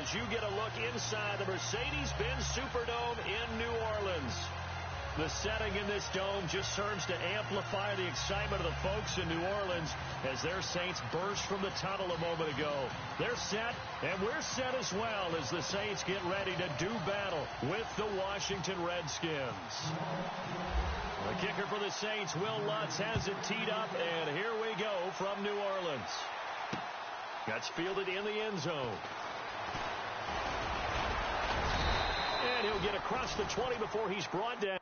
as you get a look inside the Mercedes-Benz Superdome in New Orleans. The setting in this dome just serves to amplify the excitement of the folks in New Orleans as their Saints burst from the tunnel a moment ago. They're set, and we're set as well as the Saints get ready to do battle with the Washington Redskins. The kicker for the Saints, Will Lutz, has it teed up, and here we go from New Orleans. That's fielded in the end zone. And he'll get across the 20 before he's brought down.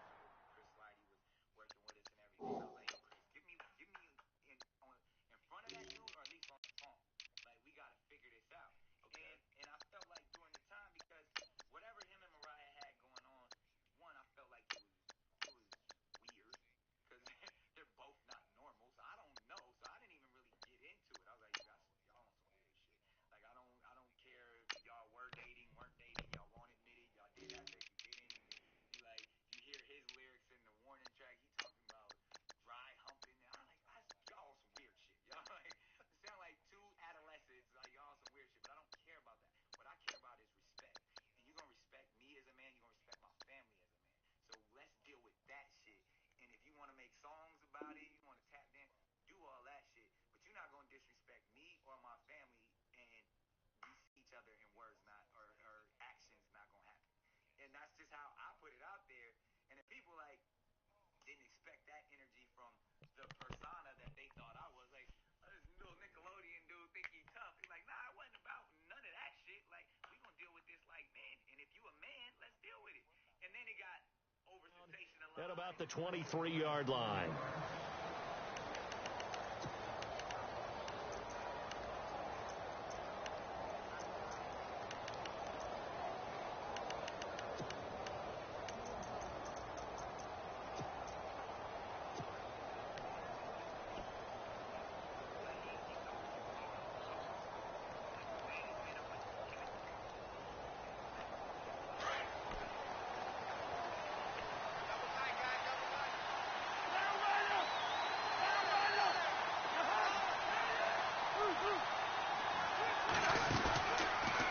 At about the 23-yard line.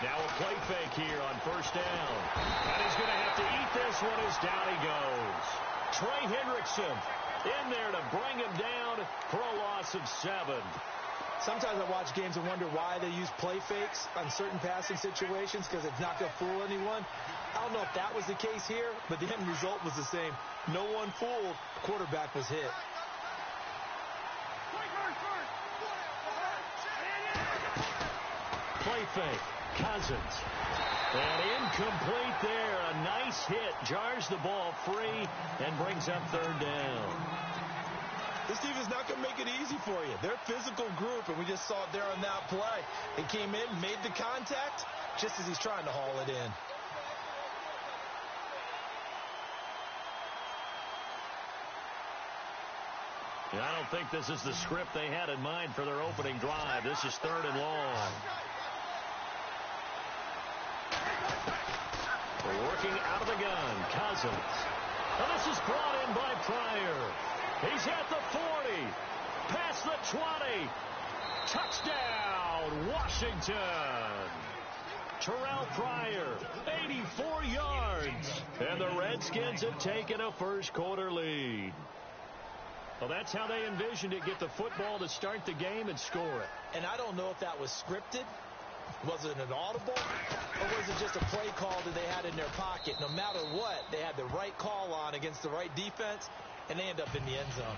Now a play fake here on first down. And he's going to have to eat this one as down he goes. Trey Hendrickson in there to bring him down for a loss of 7. Sometimes I watch games and wonder why they use play fakes on certain passing situations because it's not going to fool anyone. I don't know if that was the case here, but the end result was the same. No one fooled. Quarterback was hit. Play fake. Cousins. And incomplete there. A nice hit. Jars the ball free and brings up third down. This team is not going to make it easy for you. They're a physical group, and we just saw it there on that play. He came in, made the contact, just as he's trying to haul it in. Yeah, I don't think this is the script they had in mind for their opening drive. This is third and long. Working out of the gun, Cousins. And this is brought in by Pryor. He's at the 40, past the 20. Touchdown, Washington. Terrell Pryor, 84 yards. And the Redskins have taken a first quarter lead. Well, that's how they envisioned it, get the football to start the game and score it. And I don't know if that was scripted. Was it an audible? Or was it just a play call that they had in their pocket? No matter what, they had the right call on against the right defense, and they end up in the end zone.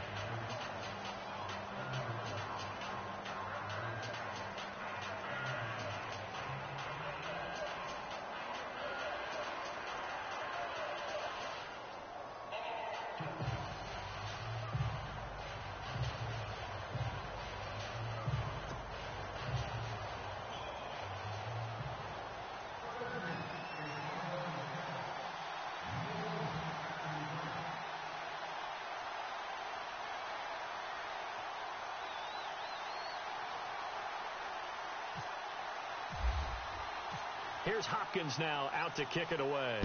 Here's Hopkins now out to kick it away.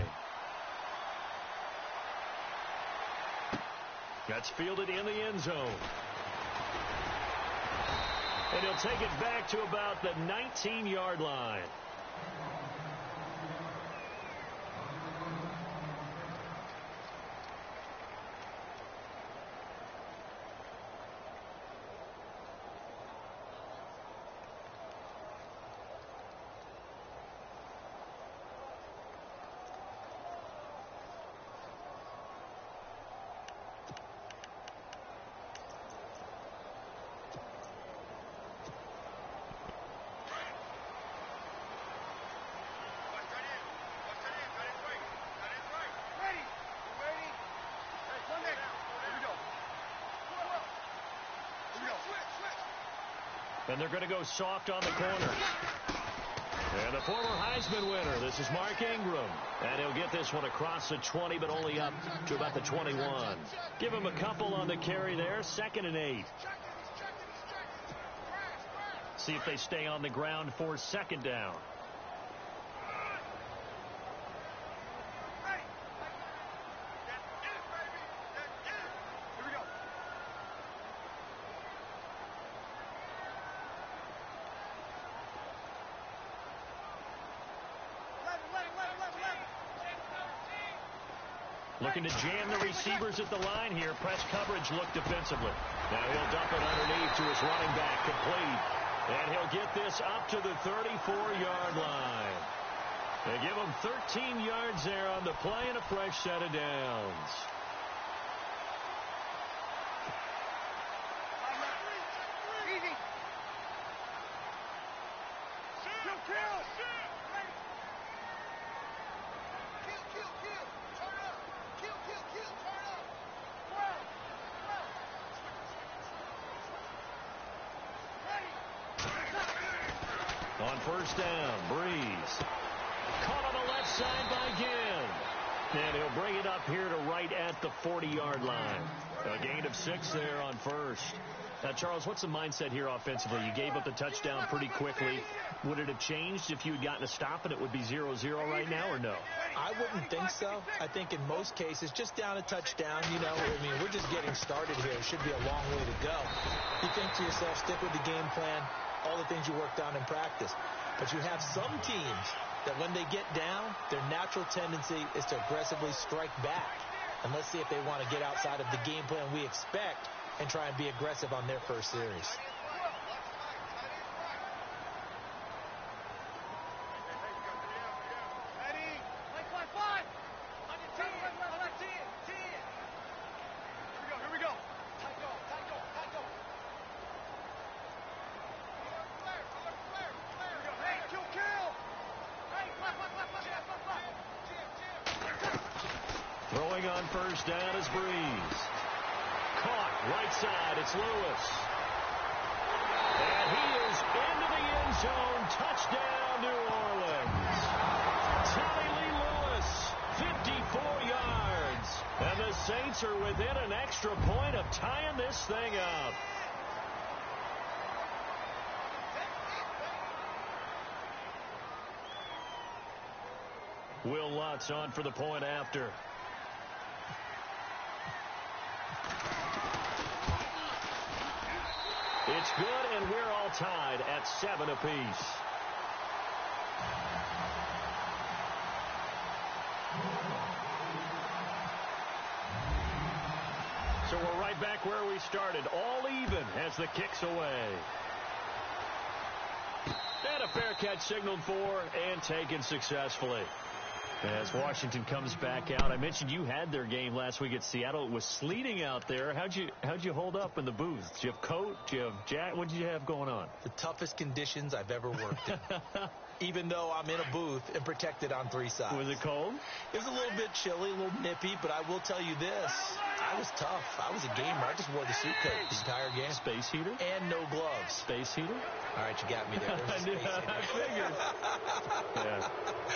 That's fielded in the end zone. And he'll take it back to about the 19-yard line. And they're going to go soft on the corner. And the former Heisman winner, this is Mark Ingram. And he'll get this one across the 20, but only up to about the 21. Give him a couple on the carry there. 2nd and 8. See if they stay on the ground for 2nd down. Looking to jam the receivers at the line here. Press coverage look defensively. Now he'll dump it underneath to his running back. Complete. And he'll get this up to the 34-yard line. They give him 13 yards there on the play and a fresh set of downs. On 1st down, Breeze. Caught on the left side by Ginn. And he'll bring it up here to right at the 40-yard line. A gain of 6 there on 1st. Now, Charles, what's the mindset here offensively? You gave up the touchdown pretty quickly. Would it have changed if you had gotten a stop and it would be 0-0 right now, or no? I wouldn't think so. I think in most cases, just down a touchdown, we're just getting started here. It should be a long way to go. You think to yourself, stick with the game plan, all the things you worked on in practice. But you have some teams that when they get down, their natural tendency is to aggressively strike back. And let's see if they want to get outside of the game plan we expect and try and be aggressive on their first series. Throwing on 1st down is Breeze. Caught right side. It's Lewis. And he is into the end zone. Touchdown, New Orleans. Tommy Lee Lewis, 54 yards. And the Saints are within an extra point of tying this thing up. Will Lutz on for the point after. It's good, and we're all tied at 7 apiece. So we're right back where we started. All even as the kick's away. And a fair catch signaled for and taken successfully. As Washington comes back out. I mentioned you had their game last week at Seattle. It was sleeting out there. How'd you hold up in the booth? Did you have coat? Did you have jacket? What did you have going on? The toughest conditions I've ever worked in. Even though I'm in a booth and protected on 3 sides. Was it cold? It was a little bit chilly, a little nippy, but I will tell you this. I was tough. I was a gamer. I just wore the suit coat the entire game. Space heater? And no gloves. Space heater? All right, you got me there. There's a space heater. I figured. Yeah.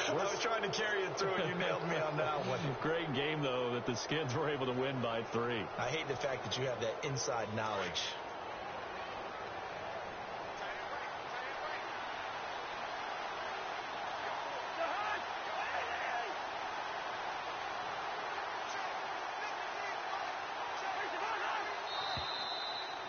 I was trying to carry it through, and you nailed me on that one. Great game, though, that the Skins were able to win by 3. I hate the fact that you have that inside knowledge.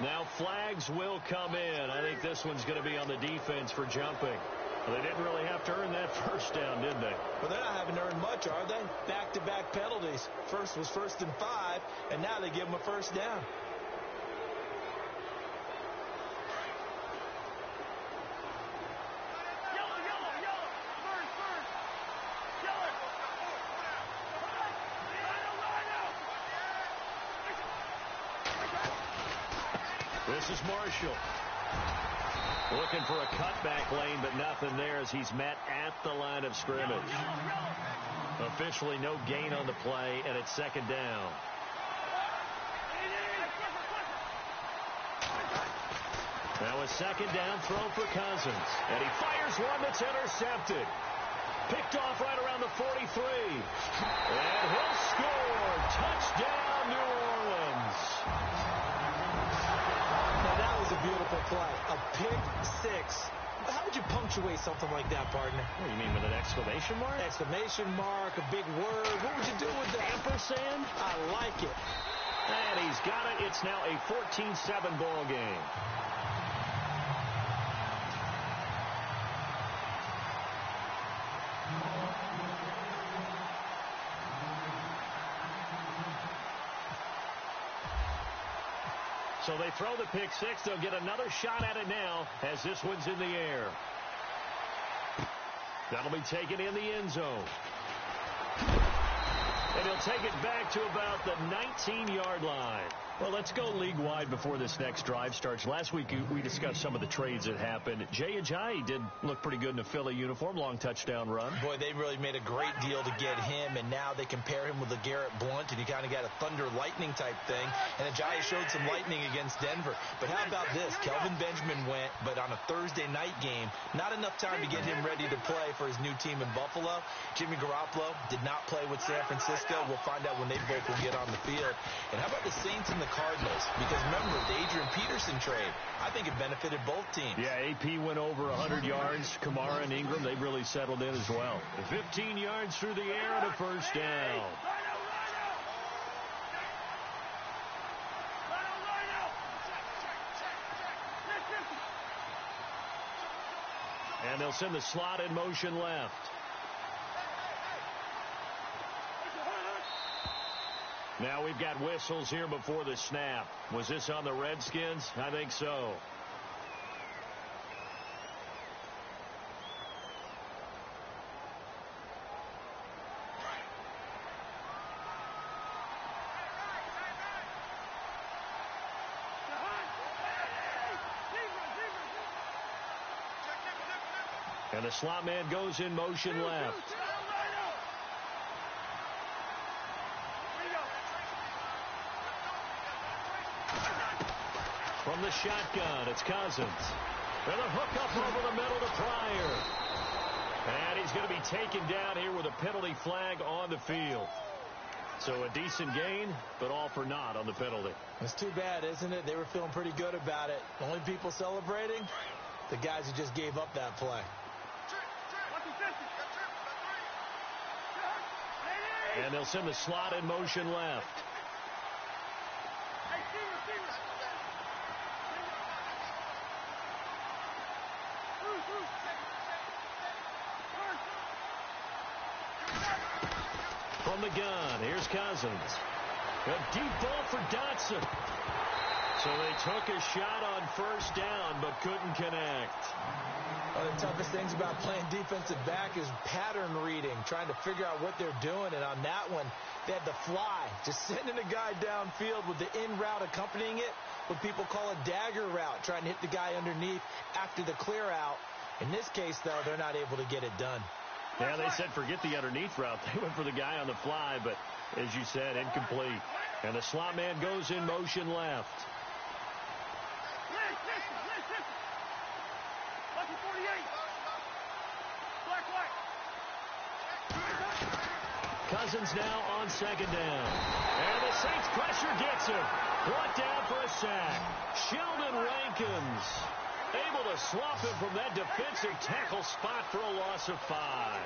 Now flags will come in. I think this one's going to be on the defense for jumping. Well, they didn't really have to earn that 1st down, did they? Well, they're not having to earn much, are they? Back-to-back penalties. First was 1st and 5, and now they give them a 1st down. This is Marshall. Looking for a cutback lane, but nothing there as he's met at the line of scrimmage. Officially no gain on the play, and it's 2nd down. Now a second down throw for Cousins. And he fires one that's intercepted. Picked off right around the 43. And he'll score. Touchdown, New Orleans. Now, that was a beautiful play. A pick six. How would you punctuate something like that, partner? What, you mean with an exclamation mark? Exclamation mark, a big word. What would you do with that? Ampersand? I like it. And he's got it. It's now a 14-7 ball game. So they throw the pick six. They'll get another shot at it now as this one's in the air. That'll be taken in the end zone. And he'll take it back to about the 19-yard line. Well, let's go league-wide before this next drive starts. Last week, we discussed some of the trades that happened. Jay Ajayi did look pretty good in a Philly uniform, long touchdown run. Boy, they really made a great deal to get him, and now they compare him with a Garrett Blount, and you kind of got a thunder-lightning type thing. And Ajayi showed some lightning against Denver. But how about this? Kelvin Benjamin went, but on a Thursday night game, not enough time to get him ready to play for his new team in Buffalo. Jimmy Garoppolo did not play with San Francisco. We'll find out when they both will get on the field. And how about the Saints and the Cardinals? Because remember, the Adrian Peterson trade, I think it benefited both teams. Yeah, AP went over 100 yards. Kamara and Ingram, they've really settled in as well. 15 yards through the air and a first down. And they'll send the slot in motion left. Now we've got whistles here before the snap. Was this on the Redskins? I think so. And the slot man goes in motion left. From the shotgun, it's Cousins. And a hook up over the middle to Pryor. And he's going to be taken down here with a penalty flag on the field. So a decent gain, but all for naught on the penalty. It's too bad, isn't it? They were feeling pretty good about it. The only people celebrating, the guys who just gave up that play. And they'll send the slot in motion left. From the gun, here's Cousins. A deep ball for Dotson. So they took a shot on first down, but couldn't connect. One of the toughest things about playing defensive back is pattern reading, trying to figure out what they're doing. And on that one, they had the fly, just sending a guy downfield with the in route accompanying it, what people call a dagger route, trying to hit the guy underneath after the clear out. In this case, though, they're not able to get it done. Yeah, they said forget the underneath route. They went for the guy on the fly, but as you said, incomplete. And the slot man goes in motion left. Cousins now on second down. And the Saints pressure gets him. Brought down for a sack. Sheldon Rankins able to swap him from that defensive tackle spot for a loss of 5.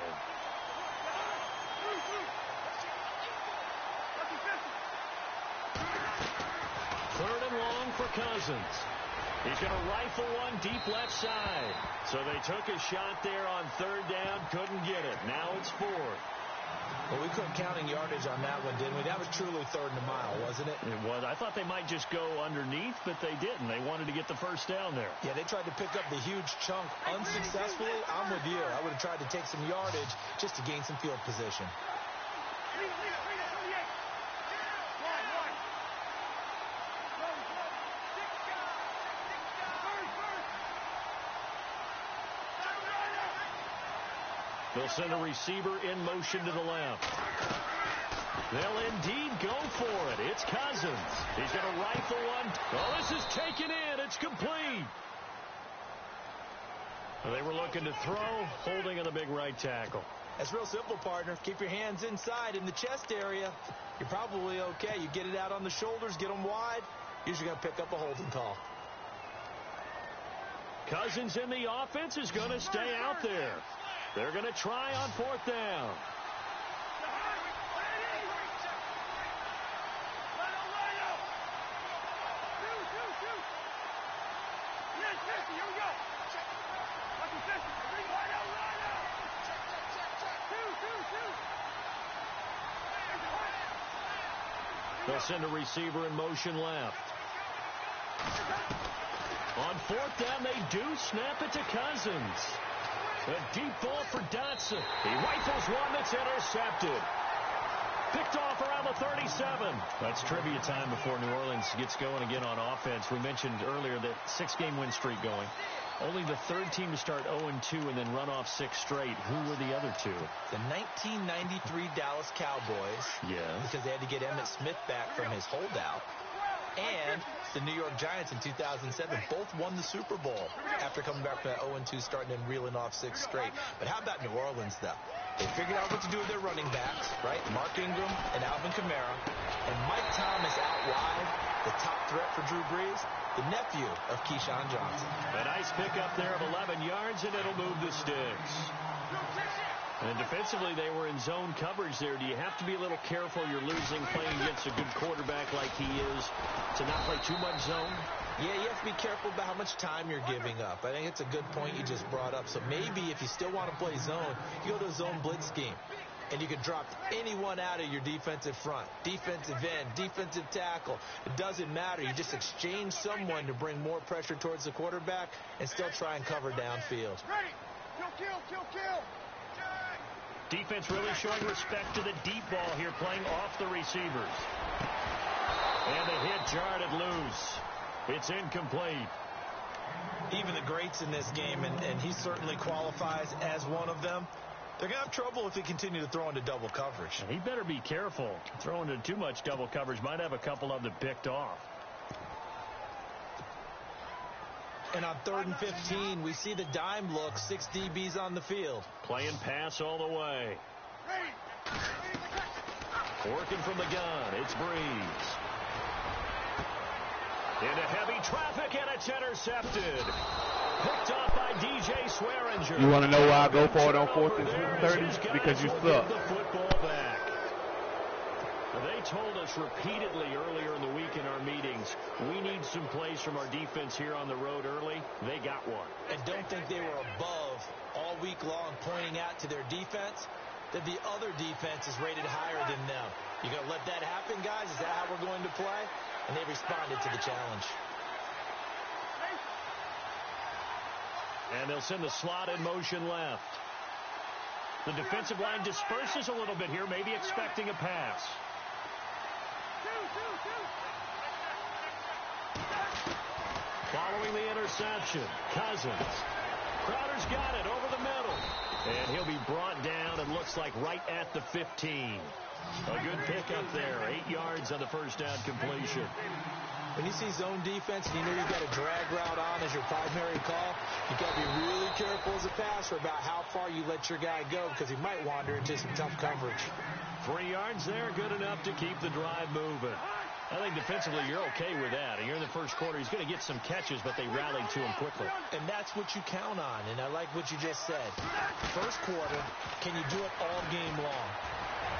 Third and long for Cousins. He's going to rifle one deep left side. So they took a shot there on third down, couldn't get it. Now it's 4. Well, we couldn't counting yardage on that one, didn't we? That was truly third and a mile, wasn't it? It was. I thought they might just go underneath, but they didn't. They wanted to get the first down there. Yeah, they tried to pick up the huge chunk unsuccessfully. I'm with you. I would have tried to take some yardage just to gain some field position. They'll send a receiver in motion to the left. They'll indeed go for it. It's Cousins. He's going to rifle one. Oh, this is taken in. It's complete. They were looking to throw, holding on the big right tackle. That's real simple, partner. Keep your hands inside in the chest area. You're probably okay. You get it out on the shoulders, get them wide. Usually going to pick up a holding call. Cousins in the offense is going to stay out there. They're going to try on 4th down. They'll send a receiver in motion left. On 4th down, they do snap it to Cousins. A deep ball for Dotson. He rifles one that's intercepted. Picked off around the 37. That's trivia time before New Orleans gets going again on offense. We mentioned earlier that 6-game win streak going. Only the 3rd team to start 0-2 and then run off 6 straight. Who were the other 2? The 1993 Dallas Cowboys. Yes. Because they had to get Emmitt Smith back from his holdout. And the New York Giants in 2007 both won the Super Bowl after coming back from that 0-2 start and then reeling off 6 straight. But how about New Orleans, though? They figured out what to do with their running backs, right? Mark Ingram and Alvin Kamara. And Mike Thomas out wide, the top threat for Drew Brees, the nephew of Keyshawn Johnson. A nice pickup there of 11 yards, and it'll move the sticks. And defensively, they were in zone coverage there. Do you have to be a little careful? You're losing playing against a good quarterback like he is to not play too much zone? Yeah, you have to be careful about how much time you're giving up. I think it's a good point you just brought up. So maybe if you still want to play zone, you go to a zone blitz scheme. And you can drop anyone out of your defensive front. Defensive end, defensive tackle. It doesn't matter. You just exchange someone to bring more pressure towards the quarterback and still try and cover downfield. Kill. Defense really showing respect to the deep ball here, playing off the receivers. And the hit jarred loose. It's incomplete. Even the greats in this game, and he certainly qualifies as one of them, they're going to have trouble if they continue to throw into double coverage. He better be careful. Throwing into too much double coverage might have a couple of them picked off. And on 3rd and 15, we see the dime look, 6 DBs on the field. Playing pass all the way. Working from the gun, it's Brees. Into heavy traffic, and it's intercepted. Picked off by DJ Swearinger. You want to know why I go for it on 4th and 30? Because you suck. The football back. They told us repeatedly earlier in the week in our meetings, we need some plays from our defense here on the road early. They got one. And don't think they were above all week long pointing out to their defense that the other defense is rated higher than them. You going to let that happen, guys? Is that how we're going to play? And they responded to the challenge. And they'll send the slot in motion left. The defensive line disperses a little bit here, maybe expecting a pass. Following the interception, Cousins. Crowder's got it over the middle. And he'll be brought down, and looks like right at the 15. A good pickup there, 8 yards on the first down completion. When you see zone defense and you know you've got a drag route on as your primary call, you've got to be really careful as a passer about how far you let your guy go because he might wander into some tough coverage. 3 yards there, good enough to keep the drive moving. I think defensively you're okay with that. And you're in the first quarter. He's going to get some catches, but they rallied to him quickly. And that's what you count on, and I like what you just said. First quarter, can you do it all game long?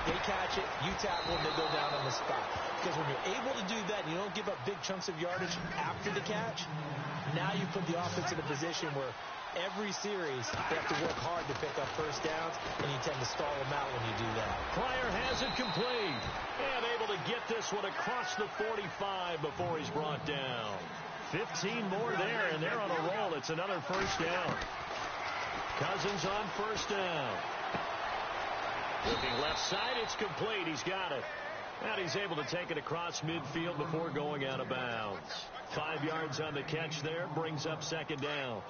They catch it, you tackle, and they go down on the spot. Because when you're able to do that, you don't give up big chunks of yardage after the catch, now you put the offense in a position where every series they have to work hard to pick up first downs, and you tend to stall them out when you do that. Pryor has it complete. And able to get this one across the 45 before he's brought down. 15 more there, and they're on a roll. It's another first down. Cousins on first down. Looking left side, it's complete. He's got it. And he's able to take it across midfield before going out of bounds. 5 yards on the catch there, brings up second down.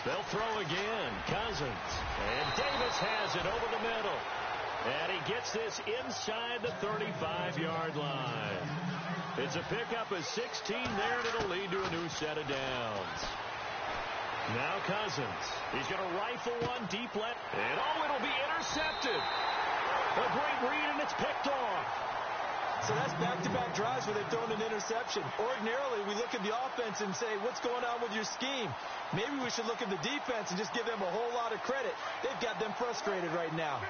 They'll throw again. Cousins. And Davis has it over the middle. And he gets this inside the 35-yard line. It's a pickup of 16 there, and it'll lead to a new set of downs. Now Cousins. He's going to rifle one deep left. And, it'll be intercepted. A great read, and it's picked off. So that's back-to-back drives where they've thrown an interception. Ordinarily, we look at the offense and say, what's going on with your scheme? Maybe we should look at the defense and just give them a whole lot of credit. They've got them frustrated right now.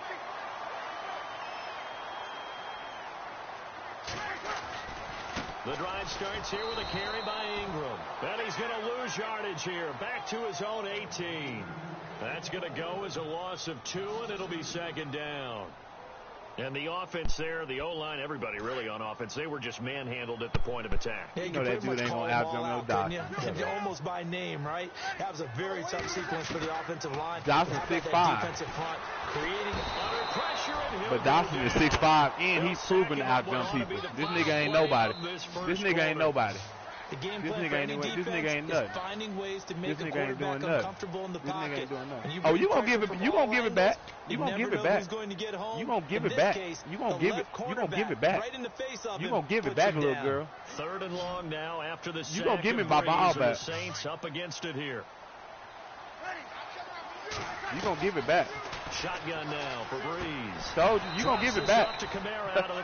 The drive starts here with a carry by Ingram. And he's going to lose yardage here. Back to his own 18. That's going to go as a loss of 2, and it'll be second down. And the offense there, the O-line, everybody really on offense, they were just manhandled at the point of attack. Yeah, you know that dude ain't going to have no Dawson. Almost by name, right? That was a very tough sequence for the offensive line. Dawson's 6'5". Defensive front creating under pressure. But Dawson is 6'5", and he's proven to outjump people. This nigga ain't nobody. This nigga ain't nobody. The game plan for any defense is finding ways to make a quarterback uncomfortable in the pocket. Oh, you gonna give it? You gonna give it back? You gonna give it back? You gonna give it back? You gonna give it? You gonna give it back? You gonna give it back, little girl? 3rd and long now after the sack. You gonna give me my ball back? The Saints up against it here. You gonna give it back? Shotgun now for Breeze. Told you, you gonna give it back.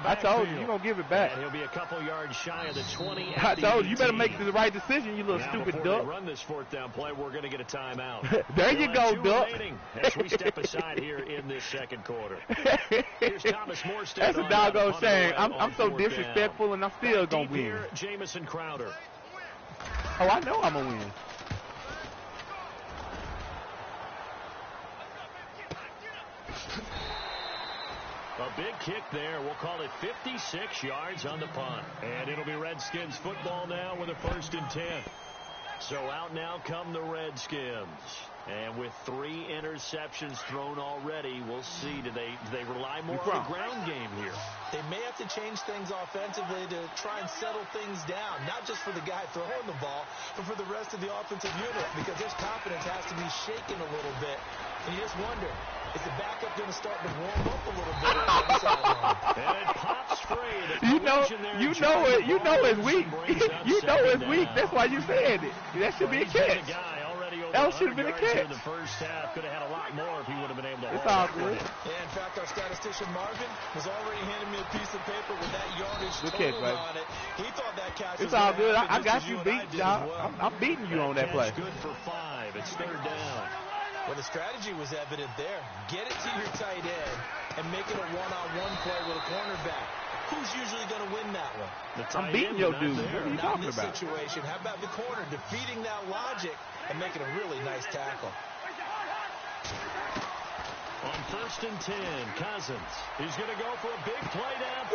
I told you, you gonna give it back. And he'll be a couple yards shy of the 20. I told you, you better make the right decision, you little stupid duck. Run this 4th down play. We're gonna get a timeout. There you go, duck. As we step aside here in this second quarter. Here's Thomas Morstead. That's a doggone shame. I'm so disrespectful, and I'm still gonna win. Here, Jamison Crowder. Oh, I know I'm gonna win. A big kick there. We'll call it 56 yards on the punt. And it'll be Redskins football now with a 1st and 10. So out now come the Redskins. And with 3 interceptions thrown already, we'll see. Do they rely more on the ground game here? They may have to change things offensively to try and settle things down, not just for the guy throwing the ball, but for the rest of the offensive unit, because their confidence has to be shaken a little bit. And you just wonder, is the backup going to start to warm up a little bit on the sideline? And it pops free. You know it's weak. You know it's weak. That's why you said it. That should be a catch. That should have been a catch. The first half could have had a lot more if he would have been able to. It's all good. Yeah, in fact, our statistician Marvin was already handing me a piece of paper with that yardage total on it. He thought that catch was it's all good. I got you beat, y'all. Well. I'm beating you on that play. Good for 5. It's 3rd down. Well, the strategy was evident there. Get it to your tight end and make it a one-on-one play with a cornerback. Who's usually going to win that one? I'm beating your dude. What are you talking about? Situation. How about the corner defeating that logic and making a really nice tackle? On 1st and 10, Cousins. He's going to go for a big play down.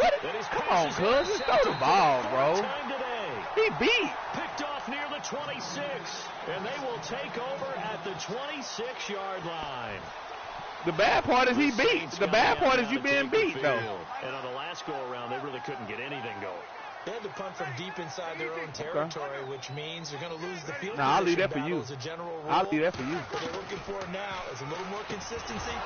Come on, Cousins. Throw the ball, bro. He beat. Picked off near the 26. And they will take over at the 26-yard line. The bad part is he beat. The bad part is you being beat, though. And on the last go-around, they really couldn't get anything going. They had to punt from deep inside their own territory, which means they're going to lose the field. I'll leave that for you. As a general rule. I'll leave that for you. What they're looking for now is a little more consistency,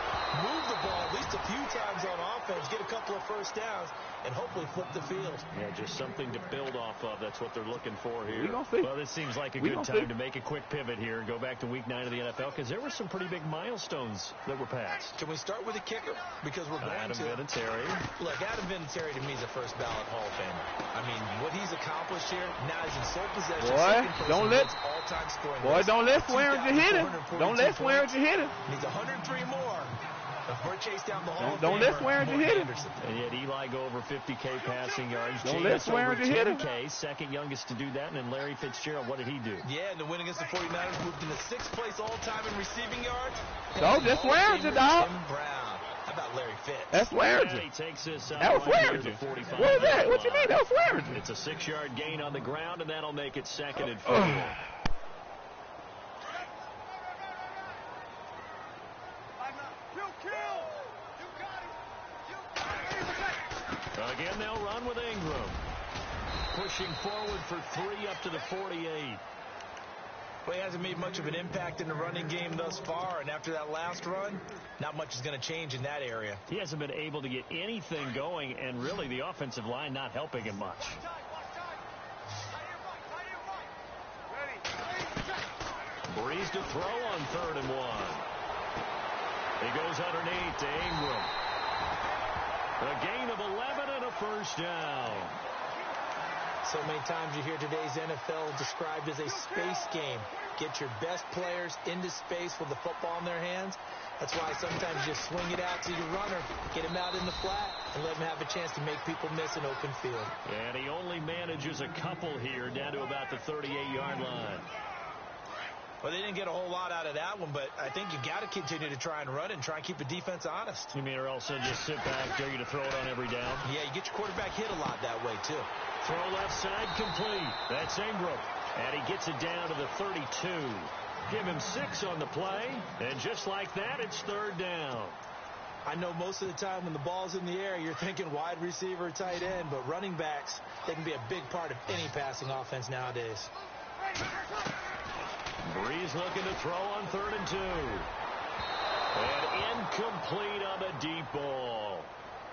move the ball at least a few times on offense, get a couple of first downs, and hopefully flip the field. Yeah, just something to build off of. That's what they're looking for here. We gonna see. Well, this seems like a good time to make a quick pivot here and go back to Week 9 of the NFL, because there were some pretty big milestones that were passed. Can we start with a kicker? Because we're going Adam Vinatieri. Look, Adam Vinatieri to me is a first ballot Hall of Famer. I mean, what he's accomplished here, now he's in sole possession. Boy, don't let Swearinger hit him. Don't let Swearinger hit him. Needs 103 more. Before chase down the Hall of Famer. Don't let Swearinger hit him. And yet Eli go over 50K passing yards. Don't let Swearinger hit him. Second youngest to do that. And then Larry Fitzgerald, what did he do? Yeah, and the win against the 49ers moved into 6th place all-time in receiving yards. So that's Swearinger, dog. How about Larry Fitz? That's Swearinger. He takes this that was Swearinger. What was that? What you mean? That was Swearinger. It's a 6-yard gain on the ground, and that'll make it 2nd and 4. Again, they'll run with Ingram. Pushing forward for 3 up to the 48. Well, he hasn't made much of an impact in the running game thus far, and after that last run, not much is going to change in that area. He hasn't been able to get anything going, and really the offensive line not helping him much. Breeze to throw on 3rd and 1. He goes underneath to Ingram. A gain of 11 and a first down. So many times you hear today's NFL described as a space game. Get your best players into space with the football in their hands. That's why sometimes you swing it out to your runner, get him out in the flat, and let him have a chance to make people miss an open field. And he only manages a couple here down to about the 38-yard line. Well, they didn't get a whole lot out of that one, but I think you got to continue to try and run it and try and keep the defense honest. You mean or else just sit back, dare you to throw it on every down? Yeah, you get your quarterback hit a lot that way, too. Throw left side complete. That's Ingram. And he gets it down to the 32. Give him 6 on the play. And just like that, it's 3rd down. I know most of the time when the ball's in the air, you're thinking wide receiver, tight end, but running backs, they can be a big part of any passing offense nowadays. Breeze looking to throw on 3rd and 2. And incomplete on the deep ball.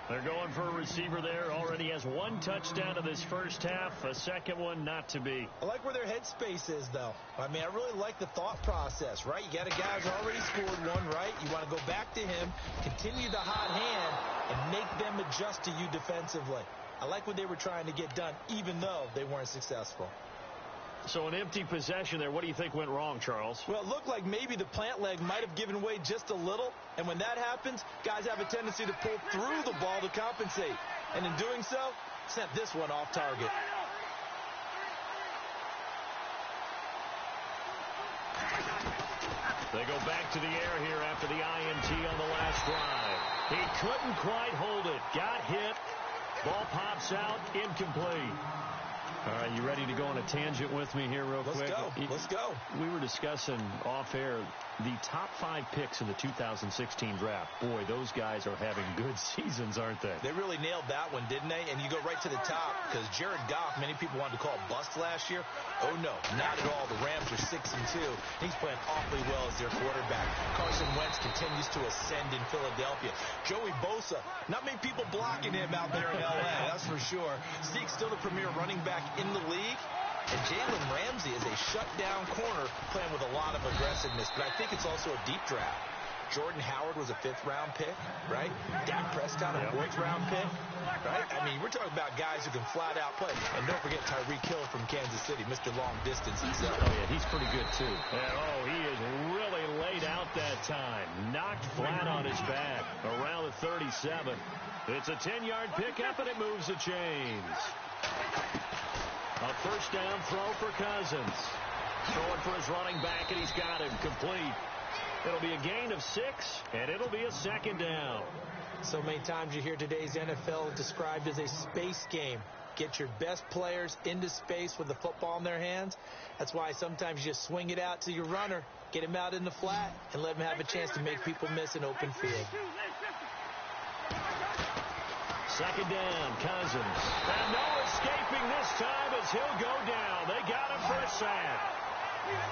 They're going for a receiver there. Already has 1 touchdown in this first half. A second one not to be. I like where their headspace is, though. I mean, I really like the thought process, right? You got a guy who's already scored one, right? You want to go back to him, continue the hot hand, and make them adjust to you defensively. I like what they were trying to get done, even though they weren't successful. So an empty possession there. What do you think went wrong, Charles? Well, it looked like maybe the plant leg might have given way just a little. And when that happens, guys have a tendency to pull through the ball to compensate. And in doing so, sent this one off target. They go back to the air here after the INT on the last drive. He couldn't quite hold it. Got hit. Ball pops out. Incomplete. All right, you ready to go on a tangent with me here real quick? Let's go. We were discussing off air the top 5 picks in the 2016 draft. Boy, those guys are having good seasons, aren't they? They really nailed that one, didn't they? And you go right to the top because Jared Goff, many people wanted to call bust last year. Oh, no, not at all. The Rams are 6-2. He's playing awfully well as their quarterback. Carson Wentz continues to ascend in Philadelphia. Joey Bosa, not many people blocking him out there in L.A., that's for sure. Zeke's still the premier running back in the league. And Jalen Ramsey is a shutdown corner playing with a lot of aggressiveness. But I think it's also a deep draft. Jordan Howard was a 5th-round pick, right? Dak Prescott, a 4th-round pick, right? I mean, we're talking about guys who can flat-out play. And don't forget Tyreek Hill from Kansas City, Mr. Long Distance himself. Oh, yeah, he's pretty good, too. And, he is really laid out that time. Knocked flat on his back around the 37. It's a 10-yard pickup, and it moves the chains. A first down throw for Cousins. Throwing for his running back, and he's got him complete. It'll be a gain of 6, and it'll be a 2nd down. So many times you hear today's NFL described as a space game. Get your best players into space with the football in their hands. That's why sometimes you just swing it out to your runner, get him out in the flat, and let him have a chance to make people miss an open field. 2nd down, Cousins. And no escaping this time as he'll go down. They got him for a sack.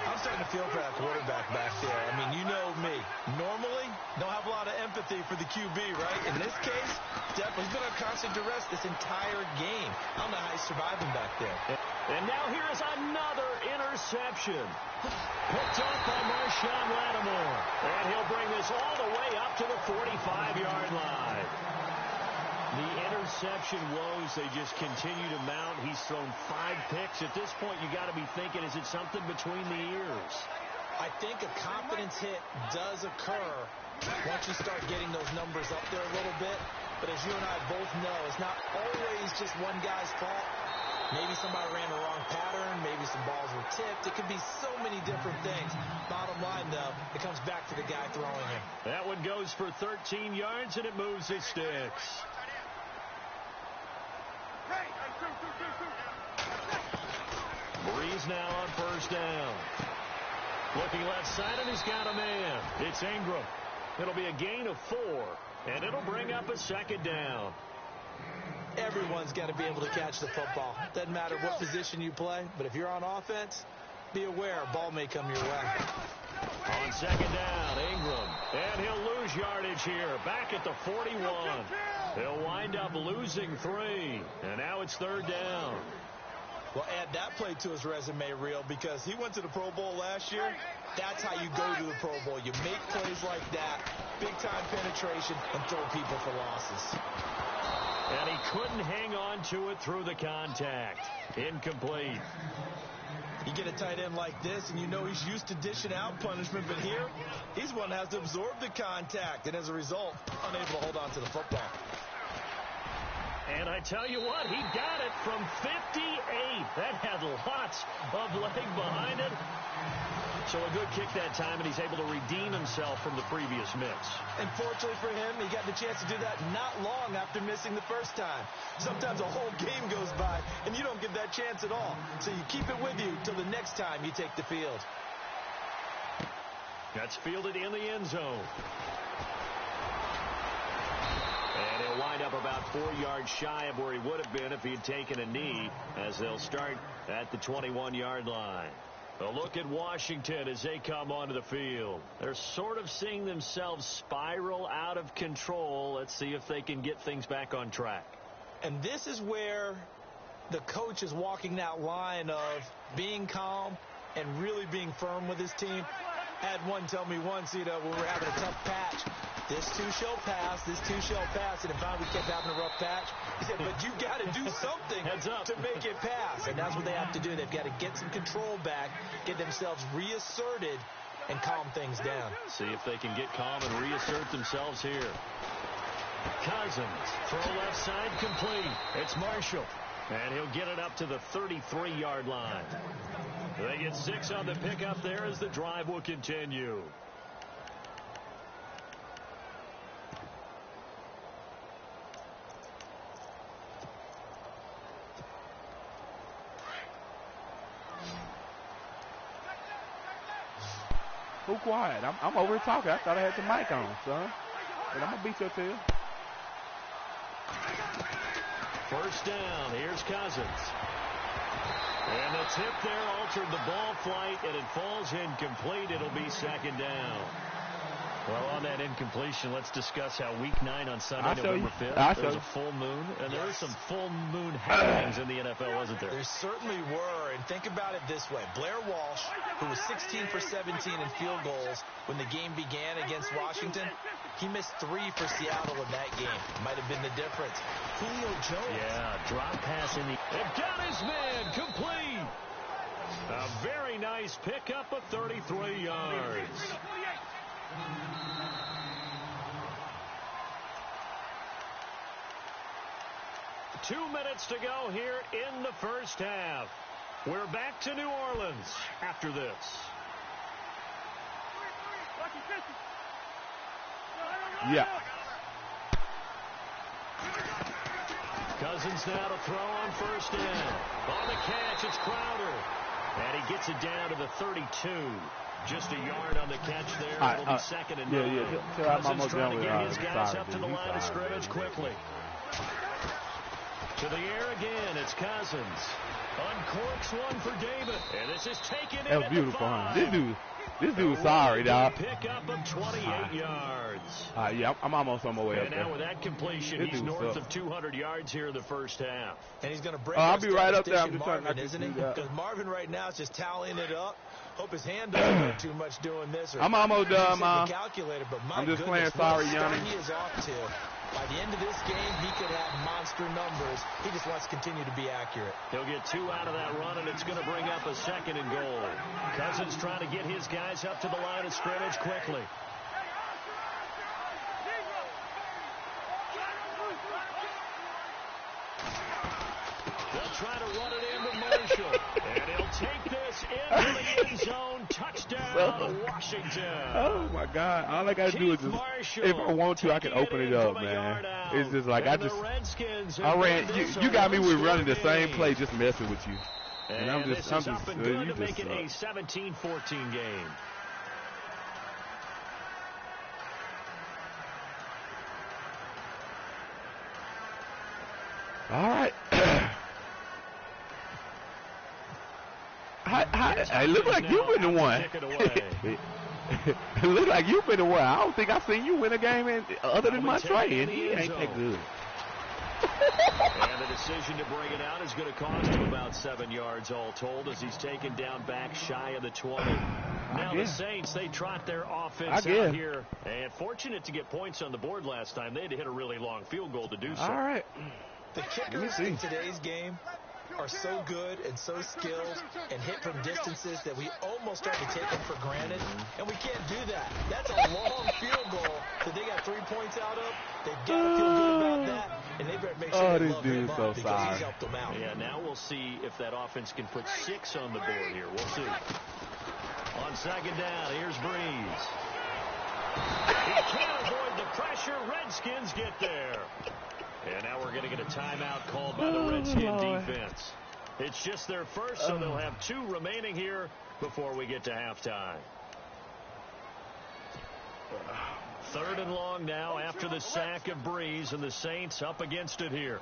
I'm starting to feel for that quarterback back there. I mean, you know me. Normally, don't have a lot of empathy for the QB, right? In this case, definitely. He's been on constant duress this entire game. I don't know how he's surviving back there. And now here is another interception. Picked off by Marshawn Lattimore. And he'll bring this all the way up to the 45-yard line. The interception woes, they just continue to mount. He's thrown 5 picks. At this point, you got to be thinking, is it something between the ears? I think a confidence hit does occur once you start getting those numbers up there a little bit. But as you and I both know, it's not always just one guy's fault. Maybe somebody ran the wrong pattern. Maybe some balls were tipped. It could be so many different things. Bottom line, though, it comes back to the guy throwing it. That one goes for 13 yards, and it moves his sticks. Breeze now on first down. Looking left side, and he's got a man. It's Ingram. It'll be a gain of 4, and it'll bring up a 2nd down. Everyone's got to be able to catch the football. Doesn't matter what position you play, but if you're on offense, be aware, ball may come your way. On second down, Ingram. And he'll lose yardage here. Back at the 41. He'll wind up losing 3. And now it's third down. Well, add that play to his resume, Real, because he went to the Pro Bowl last year. That's how you go to the Pro Bowl. You make plays like that, big-time penetration, and throw people for losses. And he couldn't hang on to it through the contact. Incomplete. You get a tight end like this, and you know he's used to dishing out punishment, but here, he's one that has to absorb the contact, and as a result, unable to hold on to the football. And I tell you what, he got it from 58. That had lots of leg behind it. So a good kick that time, and he's able to redeem himself from the previous miss. And fortunately for him, he got the chance to do that not long after missing the first time. Sometimes a whole game goes by, and you don't get that chance at all. So you keep it with you till the next time you take the field. That's fielded in the end zone. And he'll wind up about 4 yards shy of where he would have been if he had taken a knee, as they'll start at the 21-yard line. A look at Washington as they come onto the field. They're sort of seeing themselves spiral out of control. Let's see if they can get things back on track. And this is where the coach is walking that line of being calm and really being firm with his team. I had one tell me once, when we were having a tough patch, this too shall pass, this too shall pass, and if we kept having a rough patch, he said, but you got to do something to make it pass. And that's what they have to do. They've got to get some control back, get themselves reasserted, and calm things down. See if they can get calm and reassert themselves here. Cousins, throw left side complete. It's Marshall. And he'll get it up to the 33-yard line. They get 6 on the pickup there as the drive will continue. Who quiet? I'm over here talking. I thought I had the mic on, son. But I'm going to beat your tail. First down. Here's Cousins. And the tip there altered the ball flight, and it falls incomplete. It'll be second down. Well, on that incompletion, let's discuss how Week 9 on Sunday, November 5th, there was a full moon, and there were some full moon happenings in the NFL, wasn't there? There certainly were, and think about it this way. Blair Walsh, who was 16 for 17 in field goals when the game began against Washington, he missed 3 for Seattle in that game. Might have been the difference. Julio Jones. Yeah, drop pass in the... It got his man, complete. A very nice pickup of 33 yards. Two minutes to go here in the first half. We're back to New Orleans after this. Yeah. Cousins now to throw on first down. On the catch, it's Crowder. And he gets it down to the 32. Just a yard on the catch there. It'll be second and 9. Cousins trying to get his guys up to the line of scrimmage quickly. To the air again, it's Cousins. Uncorks one for David. And this is taken in. That was beautiful, huh? This dude's sorry, dog. Pick up of 28 yards. Yeah, I'm almost on my way up there. And now with that completion, he's north of 200 yards here in the first half. And he's going to break I'll be right up there. I'm just Marvin, trying to isn't it? Because Marvin right now is just tallying it up. Hope his hand doesn't hurt too much doing this. I'm almost done, man. I'm just playing sorry, Yanni. He is off to. By the end of this game, he could have monster numbers. He just wants to continue to be accurate. He'll get 2 out of that run, and it's going to bring up a second and goal. Cousins trying to get his guys up to the line of scrimmage quickly. They'll try to run it into Marshall. And he'll take this into the end zone. Touchdown, Washington. Oh, my God. All I got to do is just, if I want to, I can open it up, man. It's just like I ran. You got me with running the same play, just messing with you. And I'm just good to make it a 17-14 game. All right. It look like you been the one. It look like you been the one. I don't think I seen you win a game other than Montre, and he ain't that good. And the decision to bring it out is going to cost him about 7 yards all told as he's taken down back shy of the 20. Now the Saints, they trot their offense out here. And fortunate to get points on the board last time. They had to hit a really long field goal to do so. All right. The kickers in today's game are so good and so skilled and hit from distances that we almost start to take them for granted, and we can't do that. That's a long field goal that they got 3 points out of. They've got to feel good about that, and they better make sure they love him up because he's helped them out. Yeah, now we'll see if that offense can put 6 on the board here. We'll see. On second down, here's Breeze. He can't avoid the pressure. Redskins get there. And now we're going to get a timeout called by the Redskin defense. It's just their first, so they'll have 2 remaining here before we get to halftime. 3rd and long now after the sack of Breeze, and the Saints up against it here.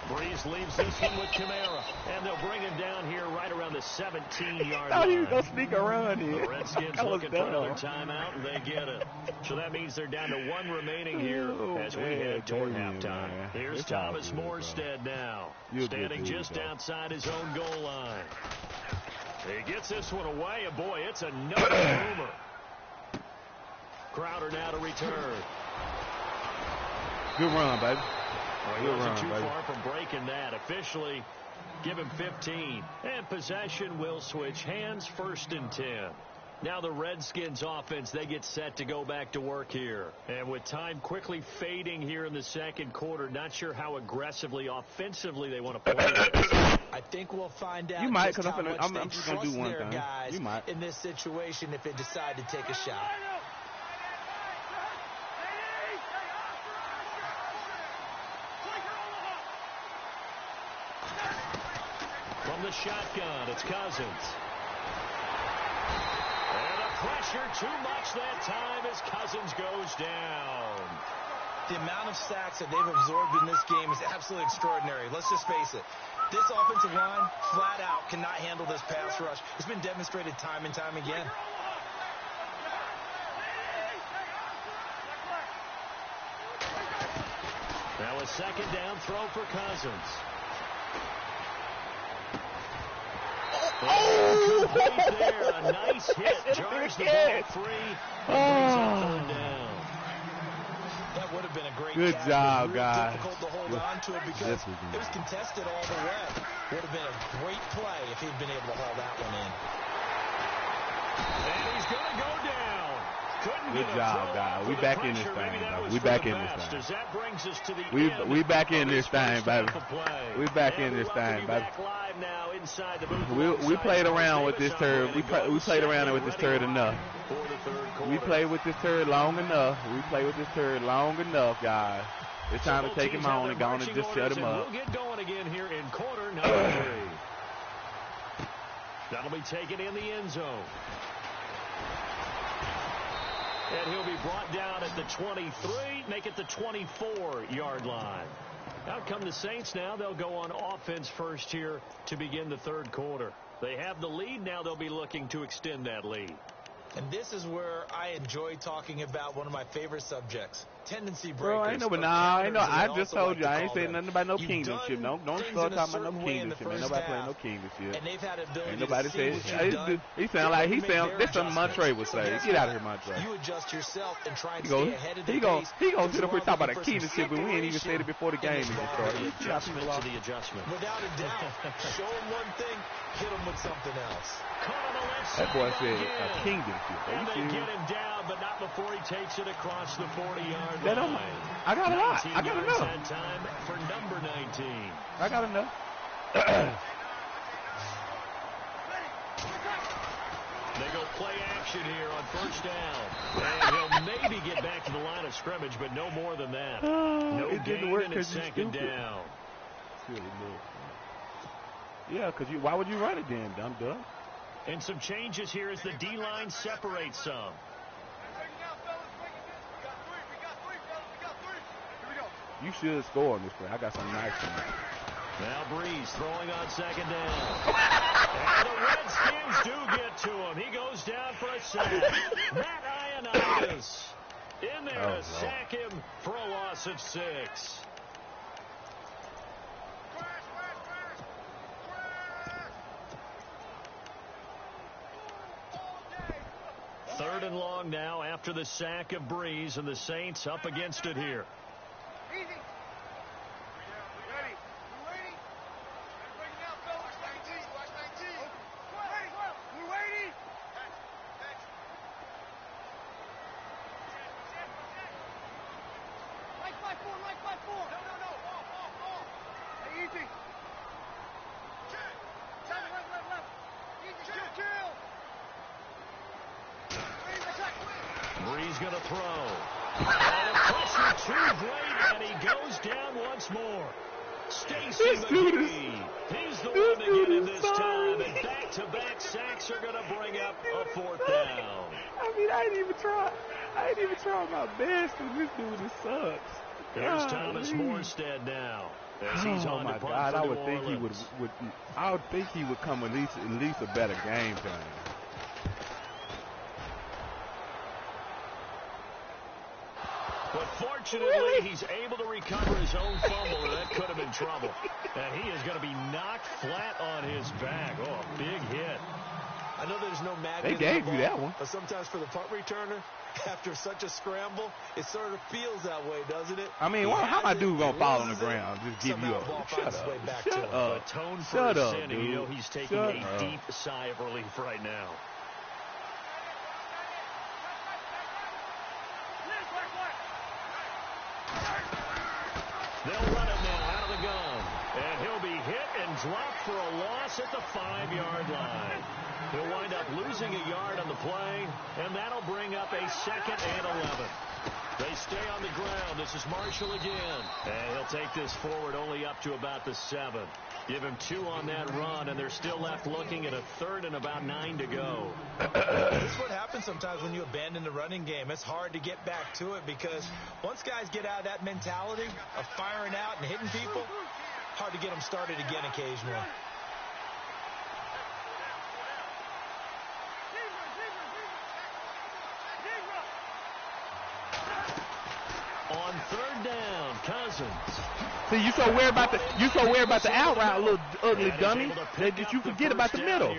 Breeze leaves this one with Kamara, and they'll bring him down here right around the 17-yard line. Thought he was going to sneak around here. The Redskins looking for another timeout, and they get it. So that means they're down to 1 remaining here as we head toward halftime. Here's Thomas Morstead now, standing just outside his own goal line. He gets this one away, and boy, it's another boomer. Crowder now to return. Good run, baby. Well, he wasn't too far from breaking that. Officially, give him 15. And possession will switch hands, 1st and 10. Now the Redskins offense, they get set to go back to work here. And with time quickly fading here in the second quarter, not sure how aggressively, offensively they want to play this. I think we'll find out. You might, because I'm just going to do one thing. Guys you might. in this situation if they decide to take a shot. From the shotgun, it's Cousins. And the pressure too much that time as Cousins goes down. The amount of sacks that they've absorbed in this game is absolutely extraordinary. Let's just face it. This offensive line, flat out, cannot handle this pass rush. It's been demonstrated time and time again. Now a second down throw for Cousins. Oh! There, a nice hit. Jars the ball free. Third down. That would have been a great Good job, really guys. Difficult to hold on to it because it was contested all the way. Would have been a great play if he'd been able to haul that one in. And he's going to go down. Good job, guys. We back in this thing, baby. We back in this thing. That brings us to the we back in this thing, baby. We back in this thing, baby. We played around with this turd. We played around with this turd enough. We played with this turd long enough. We played with this turd long enough, guys. It's time to take him on and go on and just shut him up. We'll get going again here in quarter number 3. That'll be taken in the end zone. And he'll be brought down at the 23, make it the 24-yard line. Out come the Saints now. They'll go on offense first here to begin the third quarter. They have the lead. Now they'll be looking to extend that lead. And this is where I enjoy talking about one of my favorite subjects, tendency breakers. Bro, I know, but I just told you, I ain't saying nothing about no kingdomship. Don't start talking about no kingdomship. Ain't nobody playing no kingdomship. And they've had ability ain't nobody to see what you've done. He sound like that's something Montre would say. Get out of here, Montre. You adjust yourself and try and stay ahead of the pace. He gonna sit up here talking about a kingdomship, and we ain't even said it before the game even started. The adjustment. Without a doubt. Show him one thing, hit him with something else. That boy said a kingdomship. And they get him down, but not before he takes it across the 40-yard line. I got enough. That time for number 19. I got enough. They go play action here on first down. And he'll maybe get back to the line of scrimmage, but no more than that. No it gain, didn't work and it's second down. Yeah, because why would you run it then, dumb? And some changes here as the D-line separates some. We got three. You should score on this play. I got something nice for you. Now Breeze throwing on second down. And the Redskins do get to him. He goes down for a sack. Matt Ioannidis in there to sack him for a loss of 6. Third and long now after the sack of Breeze, and the Saints up against it here. Easy. Ready. We're waiting. Everybody now, go. Watch 19. Watch 19. We're waiting. Right by 4. Right by 4. No. Ball. Hey, easy. Left. Easy. Kill. Breeze going to throw. And pressure too great, and he goes down once more. Stacey McGee. He's the one to get him this time, and back-to-back sacks are going to bring up a 4th down. I mean, I didn't even try my best, and this dude just sucks. Here's Thomas Morstead now. As he's on my to punt God, for I New would think he would. I would think he would come at least a better game plan. But fortunately, he's able to recover his own fumble, or that could have been trouble. And he is going to be knocked flat on his back. Oh, a big hit. I know there's no magnet. They gave you that one. But sometimes for the punt returner, after such a scramble, it sort of feels that way, doesn't it? I mean, how my dude going to fall on the ground? Just give you a shut up. A tone for a sin, and you know he's taking a deep sigh of relief right now. They'll run it now out of the gun. And he'll be hit and dropped for a loss at the 5-yard line. He'll wind up losing a yard on the play, and that'll bring up a 2nd and 11. They stay on the ground. This is Marshall again. And he'll take this forward only up to about the 7. Give him 2 on that run, and they're still left looking at a 3rd and about 9 to go. This is what happens sometimes when you abandon the running game. It's hard to get back to it because once guys get out of that mentality of firing out and hitting people, hard to get them started again occasionally. On 3rd down, Cousins. See, you so worried about the out route, little ugly dummy, that you forget about the middle.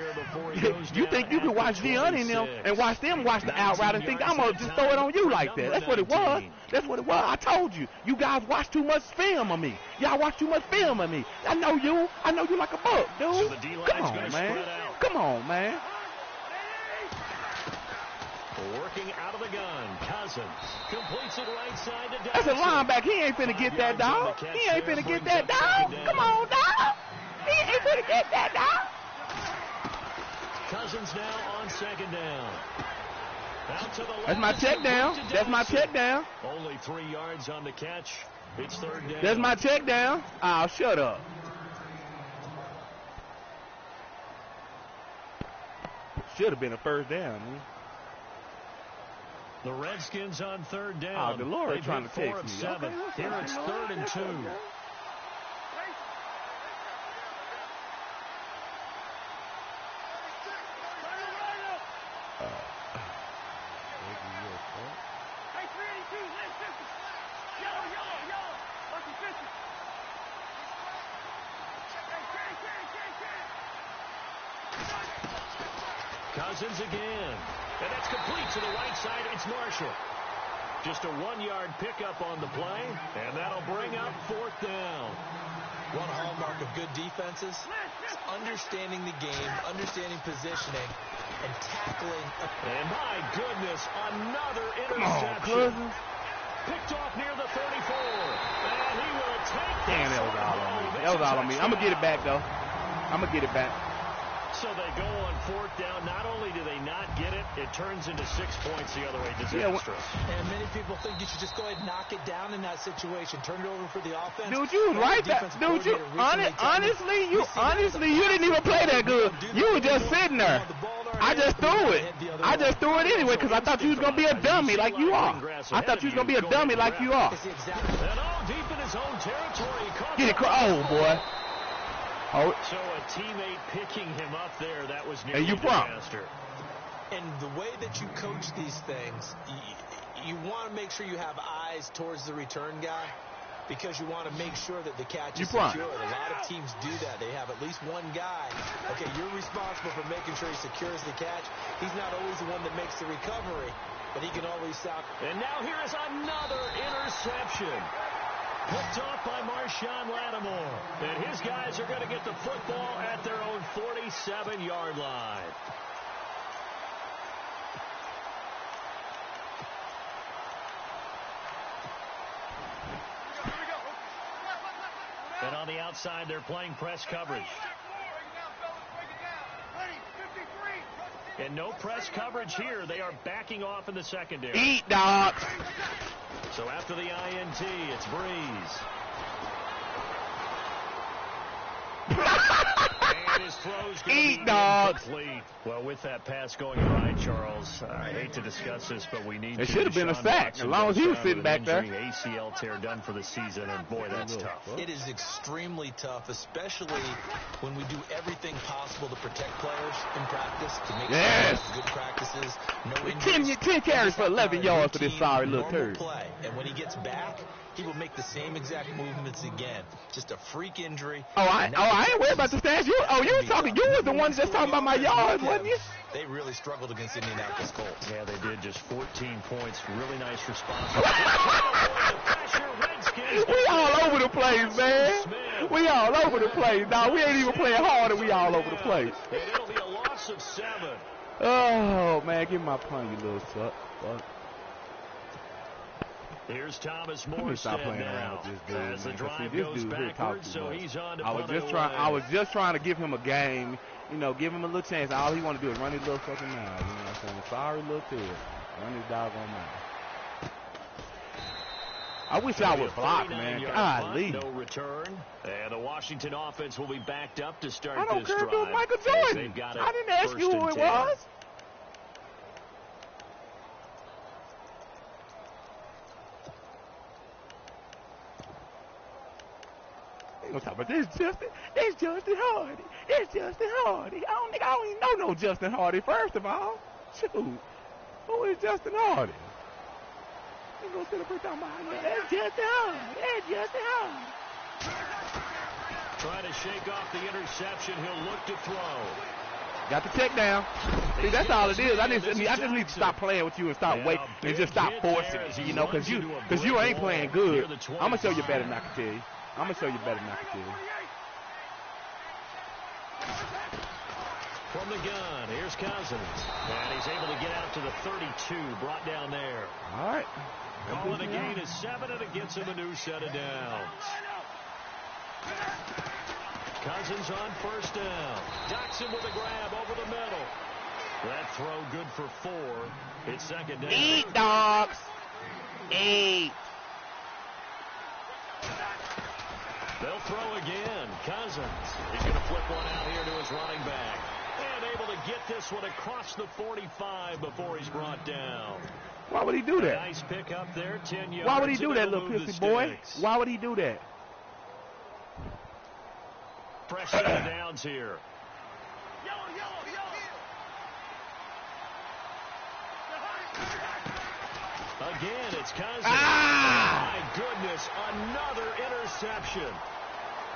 You think you can watch Dion and watch them watch the out route and think I'm gonna just throw it on you like that. That's what it was. I told you. You guys watch too much film of me. Y'all watch too much film of me. I know you like a book, dude. Come on, man. Working out of the gun, Cousins completes it right side to Damesia. That's a linebacker. He ain't finna get that, dog. He ain't finna get that, dog. Come on, dog. He ain't finna get that, dog. Cousins now on 2nd down. Out to the left. That's my check down. That's my check down. Only 3 yards on the catch. It's 3rd down. That's my check down. Oh, shut up. Should have been a 1st down, man. The Redskins on 3rd down. Oh, Delora trying to 4 of 7. Okay, Here it's 3rd and 2. Cousins again. And that's complete to the right side. It's Marshall. Just a 1-yard pickup on the play, and that'll bring up 4th down. One hallmark of good defenses is understanding the game, understanding positioning, and tackling. And my goodness, another interception. Picked off near the 34. And he will take this. Damn, that was all on me. That was all on me. I'm going to get it back, though. I'm going to get it back. So they go on 4th down. Not only do they not get it, it turns into 6 points the other way. Disastrous. And many people think you should just go ahead and knock it down in that situation. Turn it over for the offense. Dude, you right that. Dude, you honestly, you didn't even play that good. You were just sitting there. I just threw it. I just threw it anyway because I thought you was gonna be a dummy like you are. I thought you was gonna be a dummy like you are. And all deep in his own territory. Get it, oh boy. Oh. So a teammate picking him up there, that was nearly and you a disaster. And the way that you coach these things, you want to make sure you have eyes towards the return guy because you want to make sure that the catch is secured. A lot of teams do that. They have at least one guy. Okay, you're responsible for making sure he secures the catch. He's not always the one that makes the recovery, but he can always stop. And now here is another interception. Picked off by Marshawn Lattimore. And his guys are going to get the football at their own 47-yard line. And on the outside, they're playing press coverage. And no press coverage here. They are backing off in the secondary. Eat, dogs. So after the INT, it's Breeze. And his throw's going to be incomplete. Well, with that pass going right, Charles, I hate to discuss this, but we need to. It should have been a sack, as long as he was sitting back there. ACL tear done for the season, and boy, that's tough. It is extremely tough, especially when we do everything possible to protect players in practice, to make sure good practices, no injuries. 10 carries for 11 yards for this sorry little turd. Play. And when he gets back, he will make the same exact movements again. Just a freak injury. I ain't worried about the stats. You were talking. You was the one just talking about my yards, wasn't you? They really struggled against Indianapolis Colts. Yeah, they did. Just 14 points. Really nice response. We all over the place, man. We all over the place. Now we ain't even playing hard, and we all over the place. And it'll be a loss of 7. Oh man, give me my punt, you little suck. Here's Thomas Morstead now. As the drive goes backwards, so he's on to punt it away. I was just trying to give him a game, give him a little chance. All he want to do is run his little fucking mouth. You know what I'm saying? Sorry, little kid. Run his doggone mouth. I wish I would block, man. Golly. No return. And the Washington offense will be backed up to start this drive. I don't care if it was Michael Jordan. I didn't ask you who it was. But this Justin Hardy. It's Justin Hardy. I don't even know no Justin Hardy, first of all. Shoot. Who is Justin Hardy? You gonna sit up here talking about that's Justin Hardy. That's Justin Hardy. Trying to shake off the interception. He'll look to throw. Got the check down. See, that's all it is. I just need to stop playing with you and stop waiting and just stop forcing it, because you ain't playing good. I'm gonna show you better than I can tell you. I'm going to show you better than I can tell you. From the gun, here's Cousins. And he's able to get out to the 32, brought down there. All right. Calling a gain of 7, and it gets him a new set of downs. Cousins on first down. Docks him with a grab over the middle. That throw good for 4. It's second down. Eat, dogs. Eat. They'll throw again. Cousins. He's going to flip one out here to his running back. And able to get this one across the 45 before he's brought down. Why would he do that? Nice pick up there, 10 yards. Why would he do that, little pissy boy? Why would he do that? Fresh set of downs here. Again, it's Cousins. Ah! My goodness, another interception.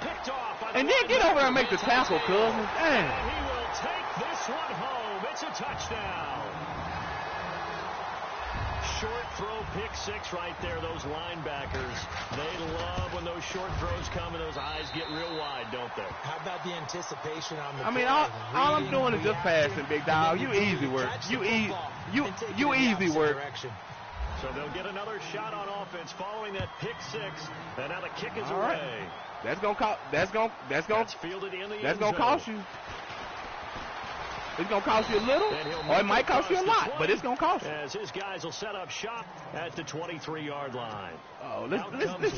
Picked off by the and then get over there and make the tackle, Cousins. And he will take this one home. It's a touchdown. Short throw, pick 6 right there. Those linebackers, they love when those short throws come and those eyes get real wide, don't they? How about the anticipation on the all I'm doing is just passing, big dog. You easy work. You easy work. So they'll get another shot on offense following that pick 6, and now the kick is all away. Right. That's fielded in the that's gonna cost you. It's going to cost you a little, or it might cost you a lot, but it's going to cost you. As his guys will set up shop at the 23-yard line. Oh, let's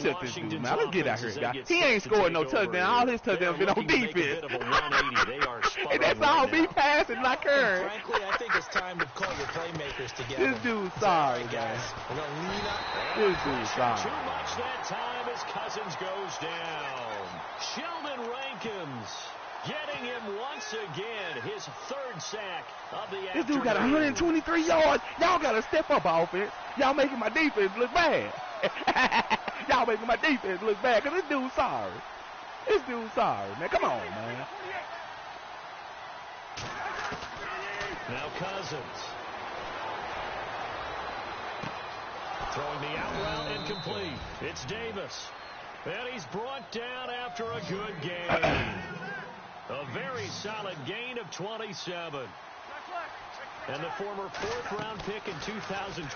shut this dude, man. Let's get out here, guys. He ain't scored no touchdown. All his touchdowns been on defense. And that's all me passing like her. Frankly, I think it's time to call your playmakers together. This dude's sorry, guys. We're going to lean up. This dude's sorry. Too much that time as Cousins goes down. Sheldon Rank Jenkins getting him once again, his third sack of the afternoon. This dude got 123 yards. Y'all got to step up offense. Y'all making my defense look bad. Y'all making my defense look bad because this dude's sorry. This dude's sorry, man. Come on, man. Now Cousins. Throwing the out route incomplete. It's Davis. And he's brought down after a good game. A very solid gain of 27. And the former fourth-round pick in 2012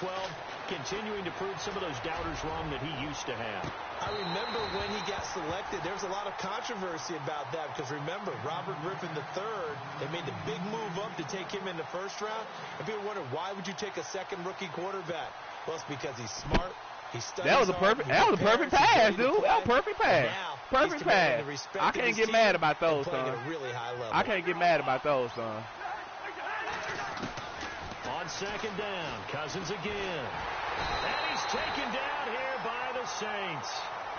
continuing to prove some of those doubters wrong that he used to have. I remember when he got selected, there was a lot of controversy about that because remember, Robert Griffin III, they made the big move up to take him in the first round. And people wondered, why would you take a second rookie quarterback? Well, it's because he's smart. That was a perfect pass, dude. That was a perfect pass. Perfect pass. I can't get mad about those, son. I can't get mad about those, son. On second down, Cousins again. And he's taken down here by the Saints.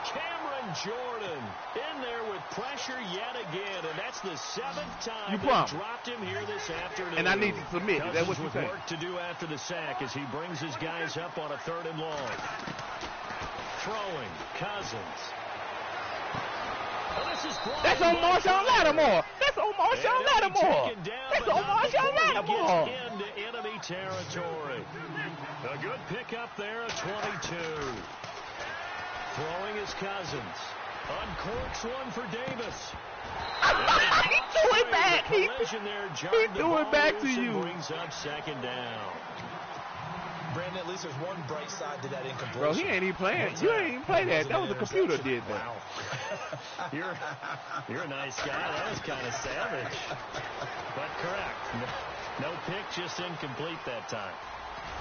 Cameron Jordan in there with pressure yet again, and that's the seventh time they dropped him here this afternoon. And I need to submit. Cousins That's what you think. work to do after the sack as he brings his guys up on a 3rd and long. Throwing, Cousins. Well, this is that's on Marshawn Lattimore. That's on Marshawn Lattimore. That's on Marshawn Lattimore. Into enemy territory. A good pickup there at 22. Throwing his Cousins. Uncorks one for Davis. He threw it back. He threw it back to you. Brings up second down. Brandon, at least there's one bright side to that incompletion. Bro, he ain't even playing. You ain't even play that. That was a computer did that. Wow. You're a nice guy. That was kind of savage. But correct. No pick, just incomplete that time.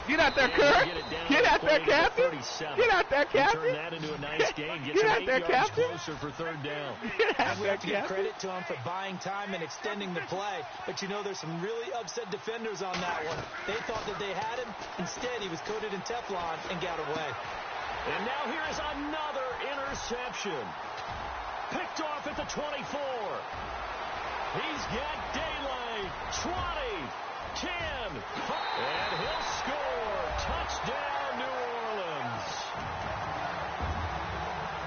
Get out there, Kirk. Get out there, Captain. Get out there, Captain. Turn that into a nice game. Get out there, Captain. Closer for 3rd down. We have to give credit to him for buying time and extending the play. But you know, there's some really upset defenders on that one. They thought that they had him. Instead, he was coated in Teflon and got away. And now here is another interception. Picked off at the 24. He's got daylight. 20. 10, and he'll score. Touchdown, New Orleans.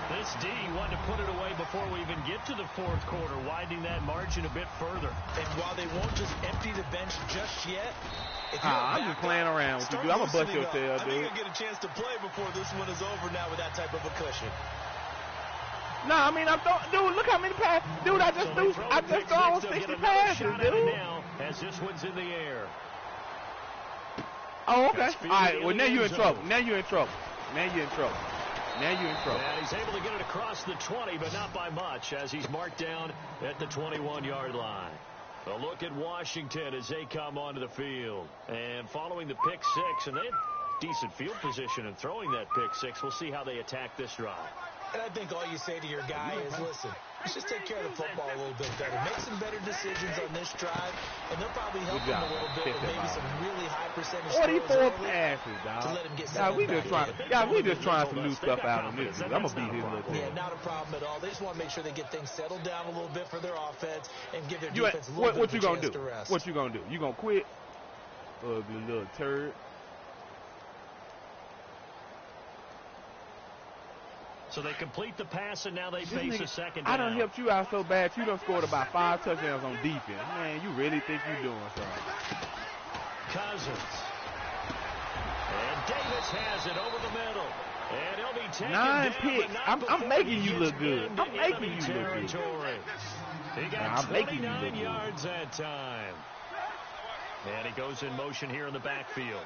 This D wanted to put it away before we even get to the 4th quarter, widening that margin a bit further. And while they won't just empty the bench just yet, I'm just playing around with you, dude. I'm going to bust your tail, dude. I think you'll get a chance to play before this one is over now with that type of a cushion. No, I mean, dude, look how many passes. Dude, I just threw almost 60 passes, dude. As this one's in the air. Oh, okay. All right, well, now you're in trouble. Now you're in trouble. And he's able to get it across the 20, but not by much, as he's marked down at the 21-yard line. A look at Washington as they come onto the field. And following the pick 6, and they had decent field position in throwing that pick 6. We'll see how they attack this drive. And I think all you say to your guy is, listen, let's just take care of the football a little bit better. Make some better decisions on this drive, and they'll probably help him a little bit with maybe some really high percentage 44 passes, dog. To let him get we just trying some new stuff out on this. I'm going to beat his little thing. Yeah, not a problem at all. They just want to make sure they get things settled down a little bit for their offense and give their defense a little bit of a chance to rest. What you going to do? You going to quit? Ugly little turd. So they complete the pass, and now they face a second down. I done helped you out so bad. You done scored about 5 touchdowns on defense. Man, you really think you're doing something. Cousins. And Davis has it over the middle. And he'll be taken 9 down, picks. I'm making you look good. I'm making you look good. He got 29 yards that time. And he goes in motion here in the backfield.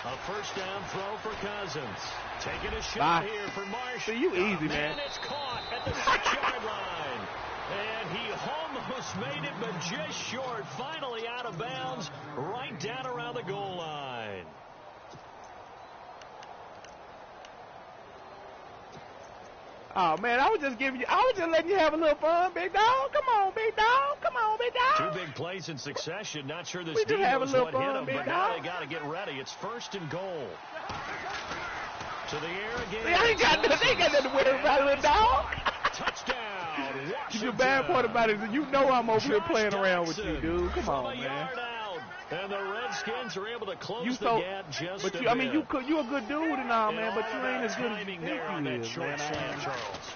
A first down throw for Cousins. Taking a shot here for Marsh. See, you easy, man. And it's caught at the 6-yard line. And he almost made it, but just short. Finally out of bounds, right down around the goal line. Oh, man, I was just letting you have a little fun, big dog. Come on, big dog. Come on, big dog. 2 big plays in succession. Not sure this we D knows what hit fun, him, but now they got to get ready. It's 1st and goal. To the air I ain't got nothing to worry about, little dog. Touchdown. The bad part about it is you know I'm over here playing around with you, dude. Come on, man. And the Redskins are able to close the gap just a bit. I mean, you a good dude and all, man, but you ain't as good as you think you is, man.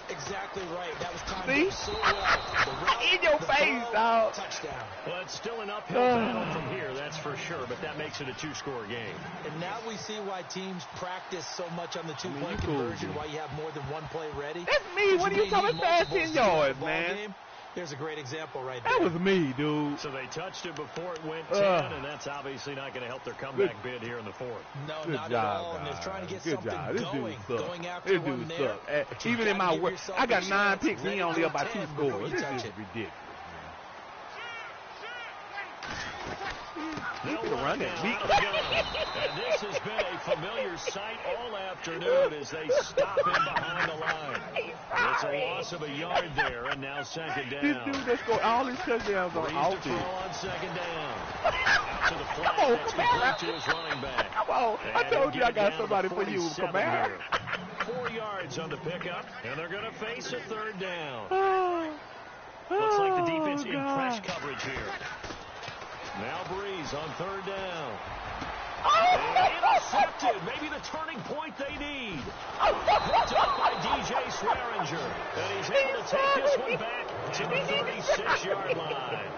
Exactly right. That was timed See? so well. In your face, dog. Touchdown. Well, it's still an uphill battle from here, that's for sure, but that makes it a two-score game. And now we see why teams practice so much on the two-play conversion, why you have more than one play ready. That's me. What are you talking about? 10 yards, man. There's a great example right there. That was me, dude. So they touched it before it went 10, and that's obviously not going to help their comeback bid here in the fourth. No, good not job, at all. And they're trying to get something going after one there. Even in my work, I got 9 picks, and he only up by 2 scores. This is ridiculous. They'll run it. And this has been a familiar sight all afternoon as they stop him behind the line. It's a loss of a yard there, and now second down. This dude that scored all his touchdowns on offense. Throw on second down. Out to the flat. That's complete to his running back. Come on. I told you I got somebody for you, Kamara. 4 yards on the pickup, and they're going to face a third down. Looks like the defense in press coverage here. Now Breeze on third down. Intercepted. Maybe the turning point they need. Picked up by DJ Swearinger. And he's able to take this one back to the 36-yard line.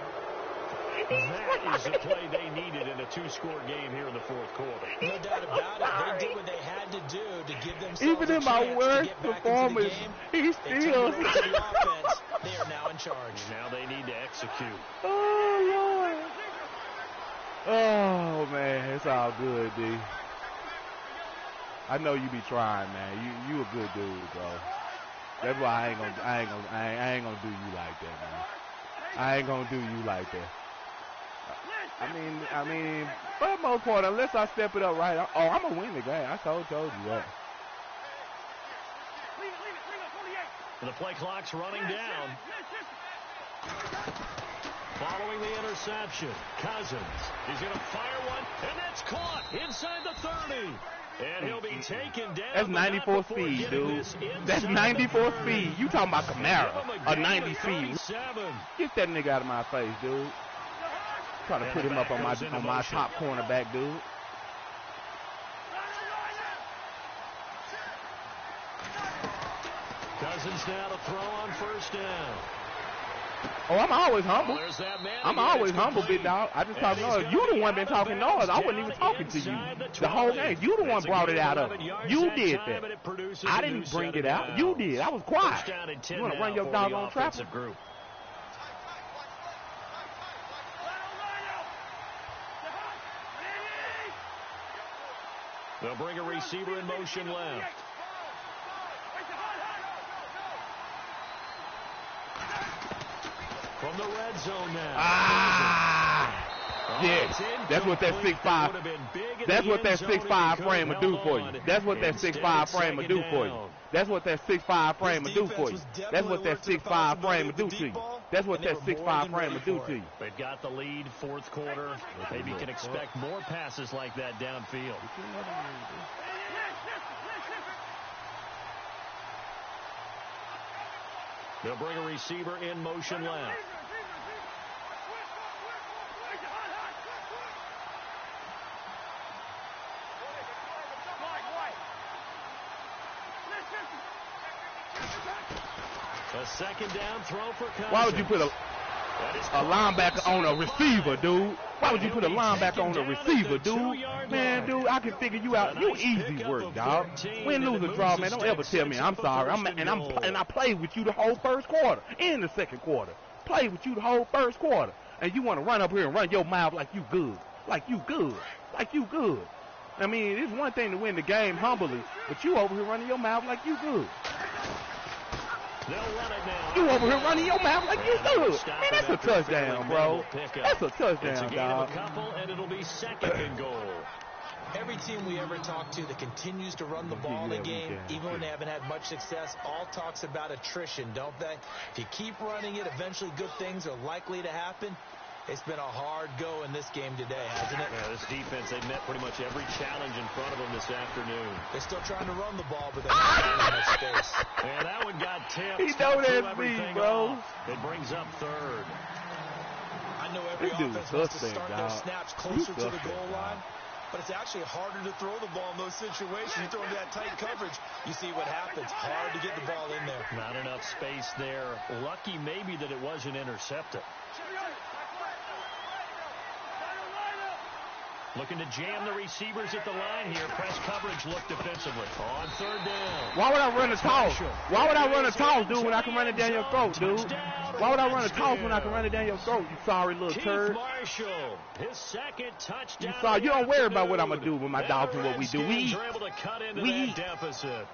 That is the play they needed in a 2-score game here in the fourth quarter. No doubt about it. They did what they had to do to give themselves even in my worst performance, he still. They are now in charge. Now they need to execute. Oh, Lord. Oh, man, it's all good, D. I know you be trying, man. You a good dude, bro. That's why I ain't gonna do you like that, man. I ain't gonna do you like that. I mean, for the most part, unless I step it up right, I'm gonna win the game. I told you that. The play clock's running down. Following the interception, Cousins. He's going to fire one, and that's caught inside the 30. And he'll be taken down. That's 94 speed, dude. That's 94 speed. You talking about Camara, a 90 speed. Get that nigga out of my face, dude. Trying to put him up on my top cornerback, dude. Cousins now to throw on first down. Oh, I'm always humble. I'm always humble, big dog. I just talk noise. You the one been talking noise. I wasn't even talking to you the whole game. You the one brought it out of it. You did that. I didn't bring it out. You did. I was quiet. You want to run your dog on traffic? They'll bring a receiver in motion left. From the red zone now. Yeah, that's what that 6'5". That's what that 6'5" frame will do for you. That's what that 6'5" frame will do for you. That's what that 6'5" frame will do for you. That's what that 6'5" frame will do to you. That's what that 6'5" frame will do to you. They've got the lead, fourth quarter. Maybe you can expect more passes like that downfield. They'll bring a receiver in motion left. A second down throw for Cousins. Why would you put a linebacker on a receiver, dude? Why would you put a linebacker on a receiver, dude? Man, dude, I can figure you out. You easy work, dog. Win, lose, or draw, man. Don't ever tell me I'm sorry. I played with you the whole first quarter and the second quarter. Played with you the whole first quarter. And you want to run up here and run your mouth like you good. Like you good. Like you good. I mean, it's one thing to win the game humbly, but you over here running your mouth like you good. You over here running your mouth like you good. Man, that's a touchdown, bro. That's a touchdown, dog. A couple, and it'll be second and goal. Every team we ever talk to that continues to run the ball in a game, even when they haven't had much success, all talks about attrition, don't they? If you keep running it, eventually good things are likely to happen. It's been a hard go in this game today, hasn't it? Yeah, this defense, they met pretty much every challenge in front of them this afternoon. They're still trying to run the ball, but they're not getting much space. And that one got tipped. He know that's me, bro. It brings up third. I know every offense wants to start their snaps closer to the goal line, but it's actually harder to throw the ball in those situations. You throw into that tight coverage, you see what happens. Hard to get the ball in there. Not enough space there. Lucky maybe that it wasn't intercepted. Looking to jam the receivers at the line here. Press coverage look defensively. On third down. Why would I run a toss? Why would I run a toss, dude, when I can run it down your throat, dude? Why would I run a toss when I can run it down your throat, you sorry little turd? Marshall, his second touchdown. You don't worry about what I'm going to do with my dogs and what we do. We eat. We eat. Deficit.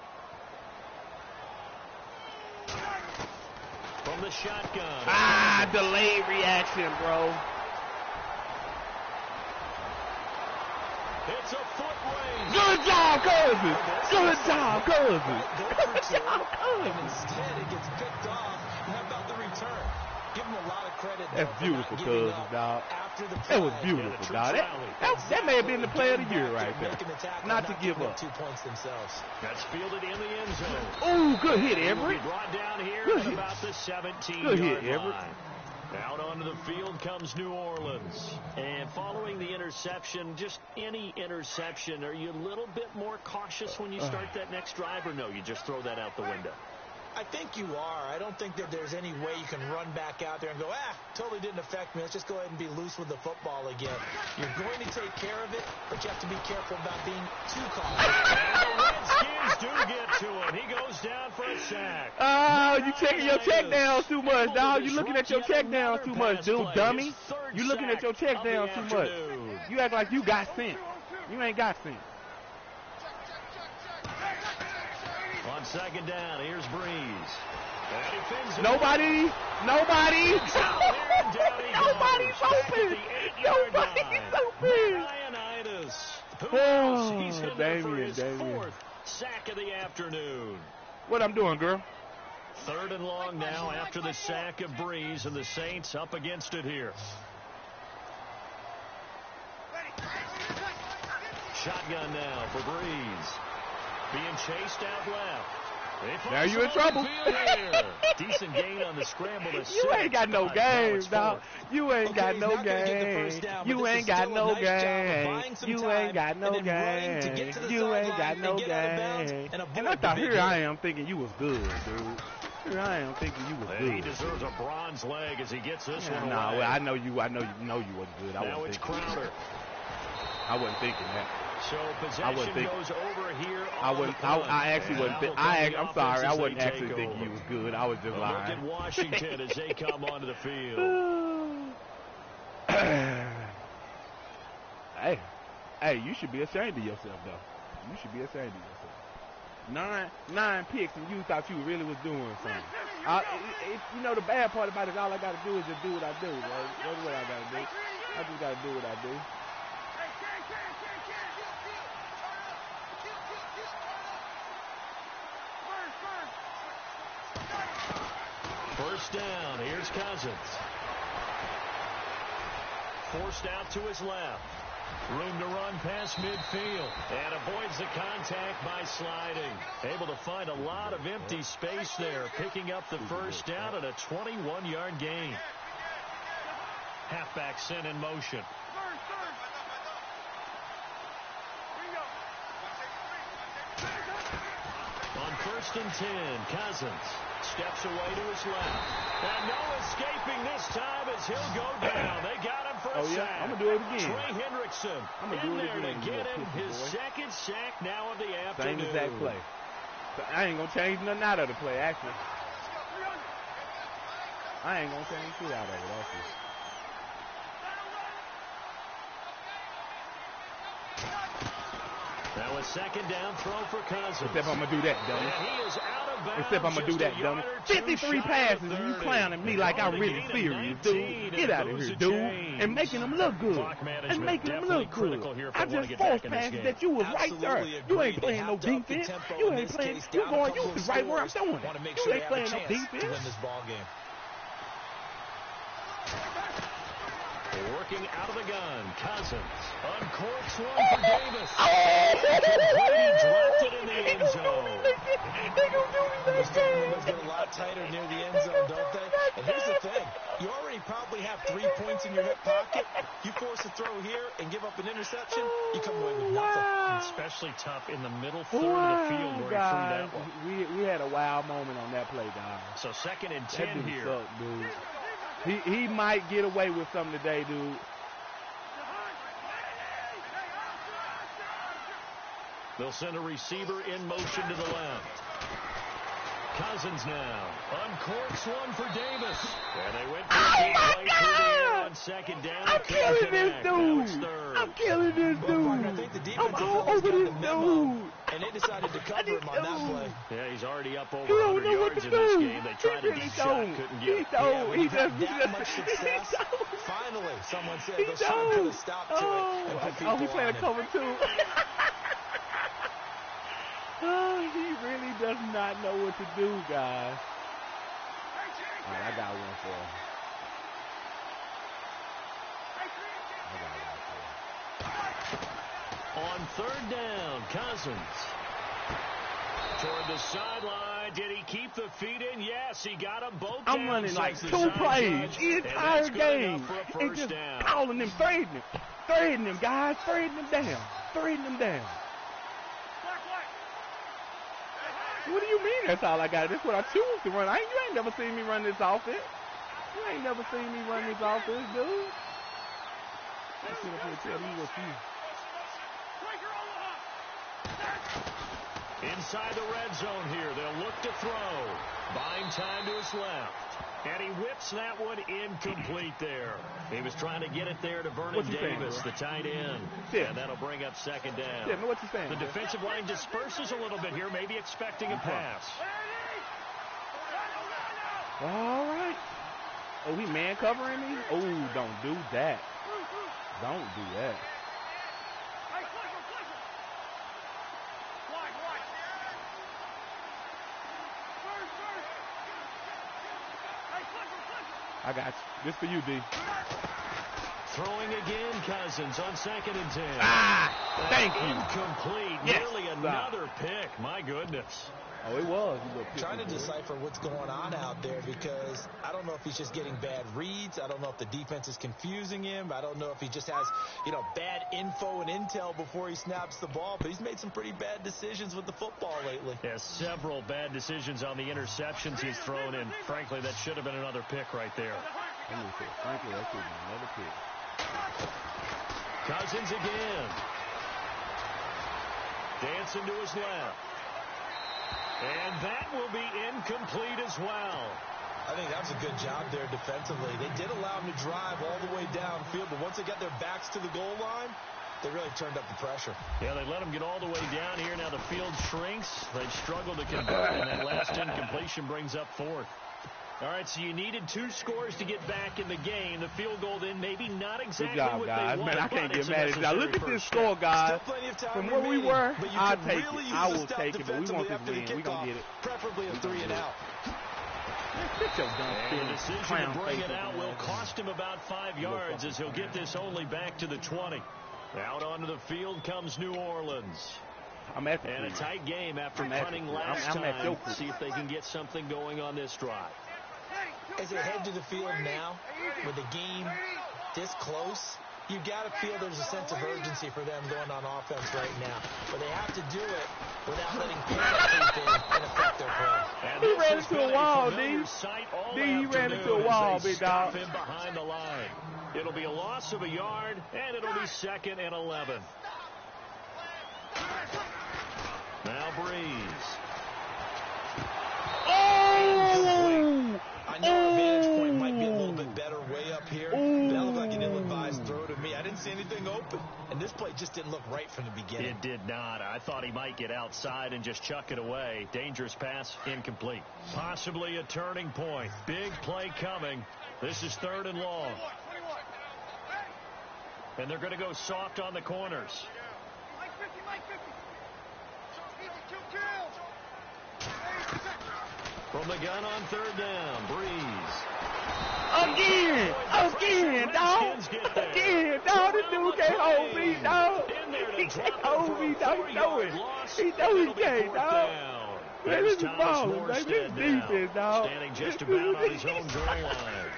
From the shotgun. Delayed reaction, bro. It's a foot race. Good job, Cousins. Good job, Cousins. And instead, it gets picked off. How about the return? Give him a lot of credit. That's beautiful, Cousins, dog. That was beautiful, dog. That may have been the play of the year right there. Not to give up. 2 points themselves. That's fielded in the end zone. Oh, good hit, Everett. Brought down here at about the 17-yard good hit, Everett. line. Out onto the field comes New Orleans. And following the interception, just any interception, are you a little bit more cautious when you start that next drive, or no, you just throw that out the window? I think you are. I don't think that there's any way you can run back out there and go, totally didn't affect me. Let's just go ahead and be loose with the football again. You're going to take care of it, but you have to be careful about being too cautious. And the Redskins do get to him. He goes down for a sack. You checking your check down too much, dog. You looking at your check down too much, dude, dummy. You looking at your check down too much. You act like you got sense. You ain't got sense. On second down, here's Breeze. Nobody's open. Nobody's open. He's hitting for his fourth sack of the afternoon. What I'm doing, girl? Third and long now after the sack of Breeze, and the Saints up against it here. Shotgun now for Breeze. Being chased out left. Now you in trouble. Decent gain on the scramble. You ain't got no game, dog. You ain't got no game. You ain't got no game. You ain't got no game. You ain't got no game. And I thought, here I am thinking you was good, dude. Here I am thinking you was good. He deserves a bronze leg as he gets this one. No, I know you wasn't good. Now it's Crowder. I wasn't thinking that. So possession goes over here. I actually wasn't. I'm sorry. I wasn't actually thinking he was good. I was just lying. Look at Washington as they come onto the field. Hey, you should be ashamed of yourself, though. You should be ashamed of yourself. 9 picks, and you thought you really was doing something. You know, the bad part about it, all I got to do is just do what I do. Right? That's what I got to do. I just got to do what I do. First down, here's Cousins. Forced out to his left. Room to run past midfield. And avoids the contact by sliding. Able to find a lot of empty space there. Picking up the first down at a 21-yard gain. Halfback sent in motion. On first and 10, Cousins steps away to his left. And no escaping this time as he'll go down. They got him for a sack. I'm going to do it again. Trey Hendrickson in there to get him his second sack now of the afternoon. Same exact play. So I ain't going to change nothing out of the play, actually. I ain't going to change shit out of it, actually. Now a second down throw for Cousins. Except I'm going to do that, dummy. He is out of bounds. Except I'm going to do that, dummy. 53 passes and you clowning me like I'm really serious, dude. Get out of here, dude. And making them look good. And making them look good. I just forced passes that you was right there. You ain't playing no defense. You ain't playing. You going, you was right where I'm doing it. You ain't playing no defense. working out of the gun. Cousins uncorks one for Davis. Brady dropped it in the end zone. Those numbers get a lot tighter near the end zone, don't they? And here's the thing. You already probably have 3 points in your hip pocket. You force a throw here and give up an interception, you come away with nothing. Especially tough in the middle third of the field where he threw that one. We had a wild moment on that play, guys. So 2nd and 10 here. Suck, dude. He might get away with something today, dude. They'll send a receiver in motion to the left. Cousins now uncorks one for Davis. And they went for a deep play through the air on 2nd down. I'm killing this dude. I'm killing this dude. I think the defense I'm all over this dude. And they decided to cover him on that play. Yeah, he's already up over 100 yards in this game. They tried a deep shot, couldn't get it. He's had that much success. Finally, someone said they'll put a stop to it. And put people he's playing a cover 2. He really does not know what to do, guys. All right, I got one for him. On 3rd down, Cousins. Toward the sideline. Did he keep the feet in? Yes, he got them both down. I'm running like 2 plays the entire game. And just calling them, threading them, guys, threading them down. What do you mean that's all I got? That's what I choose to run. You ain't never seen me run this offense. You ain't never seen me run this offense, dude. Let's sit up here and tell me what you. Inside the red zone here. They'll look to throw. Buying time to his left. And he whips that one incomplete there. He was trying to get it there to Vernon Davis, the tight end. And that'll bring up 2nd down. What you saying? The defensive line disperses a little bit here, maybe expecting a pass. All right. Oh, he man covering me? Oh, don't do that. Don't do that. I got you. This for you, D. Throwing again, Cousins on 2nd and 10. Thank you. Incomplete. Yes. Nearly another pick. My goodness. Oh, it was. Trying to decipher what's going on out there because I don't know if he's just getting bad reads. I don't know if the defense is confusing him. I don't know if he just has, bad info and intel before he snaps the ball. But he's made some pretty bad decisions with the football lately. Yeah, several bad decisions on the interceptions he's thrown in. Frankly, that should have been another pick right there. Frankly, that should have been another pick. Cousins again. Dancing to his left. And that will be incomplete as well. I think that was a good job there defensively. They did allow him to drive all the way downfield, but once they got their backs to the goal line, they really turned up the pressure. Yeah, they let him get all the way down here. Now the field shrinks. They've struggled to convert, and that last incompletion brings up 4th. All right, so you needed 2 scores to get back in the game. The field goal then maybe not exactly good job, what guys. they wanted. Man, I can't get mad at that. Look at this score, guys. From where we were, I'll take it. I will take it, but we want this win. We're going to get it. Preferably a 3 and out. And the decision to bring it out will cost him about 5 yards as he'll get this only back to the 20. Out onto the field comes New Orleans. And a tight game after punting last time. See if they can get something going on this drive. As they head to the field now, with the game this close, you got to feel there's a sense of urgency for them going on offense right now. But they have to do it without letting panic creep in and affect their play. He ran into a wall, D. He ran into a wall, big dog. Him behind the line. It'll be a loss of a yard, and it'll be 2nd and 11. Now Breeze. Oh! I know our vantage point might be a little bit better way up here. But that looked like an ill-advised throw to me. I didn't see anything open. And this play just didn't look right from the beginning. It did not. I thought he might get outside and just chuck it away. Dangerous pass, incomplete. Possibly a turning point. Big play coming. This is 3rd and long. And they're going to go soft on the corners. From the gun on 3rd down, Breeze. Again, dog. Again, dog. This dude can't hold me, dog. He can't hold me, dog. He know it. He know he can't, dog. Man, this is wrong, baby. This is defense, dog. Standing just about on his own goal line.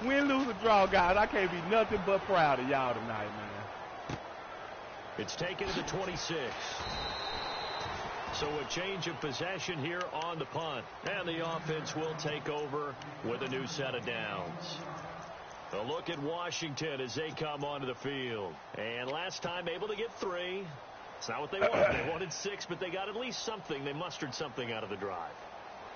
Win, lose, or draw, guys. I can't be nothing but proud of y'all tonight, man. It's taken to the 26. So a change of possession here on the punt. And the offense will take over with a new set of downs. A look at Washington as they come onto the field. And last time able to get 3. It's not what they wanted. They wanted 6, but they got at least something. They mustered something out of the drive.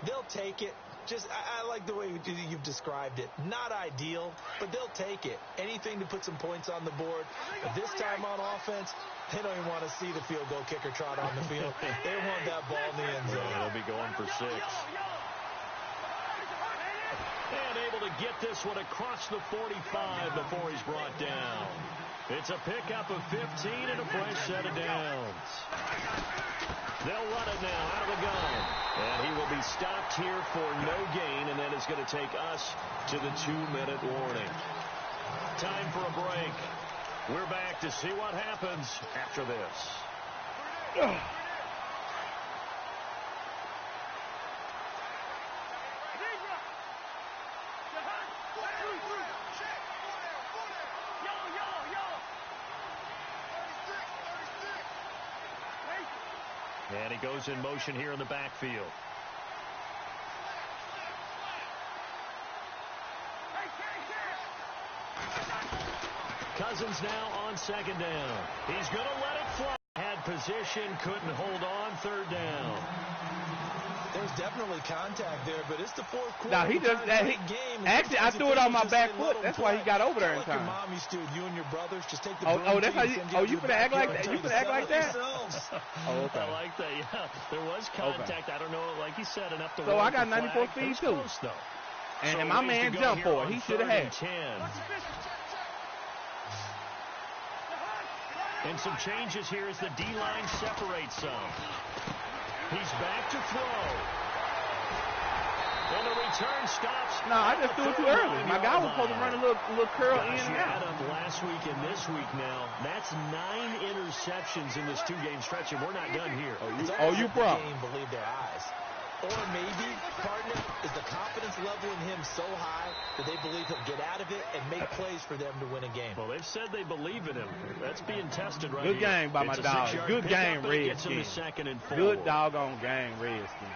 They'll take it. I like the way you've described it. Not ideal, but they'll take it. Anything to put some points on the board. But this time on offense, they don't even want to see the field goal kicker trot on the field. They want that ball in the end zone. They'll be going for 6. And able to get this one across the 45 before he's brought down. It's a pickup of 15 and a fresh set of downs. They'll run it now out of the gun. And he will be stopped here for no gain, and then it's going to take us to the 2-minute warning. Time for a break. We're back to see what happens after this. And he goes in motion here in the backfield. Cousins now on 2nd down. He's going to let it fly. Had position, couldn't hold on 3rd down. There's definitely contact there, but it's the 4th quarter. Now he just actually I threw it on my back foot. That's why he got over there in time. Your mom used to, you and your brothers just take the that's how you. Oh, you finna act like that. You finna act like that. Oh, okay. I like that. Yeah, there was contact. Okay. I don't know, like he said, enough to. So I got 94 feet too. Close, and my man jumped for it. He should have had. And some changes here as the D-line separates some. He's back to throw. And the return stops. No, I just threw it too early. My guy was supposed to run a little curl in and out. Last week and this week now, that's 9 interceptions in this 2-game stretch, and we're not done here. You pro. Believe their eyes. Or maybe, partner, is the confidence level in him so high that they believe he'll get out of it and make plays for them to win a game. Well, they've said they believe in him. That's being tested right Good here. Game by my dog. Good game, Redskins. Good doggone game, Redskins.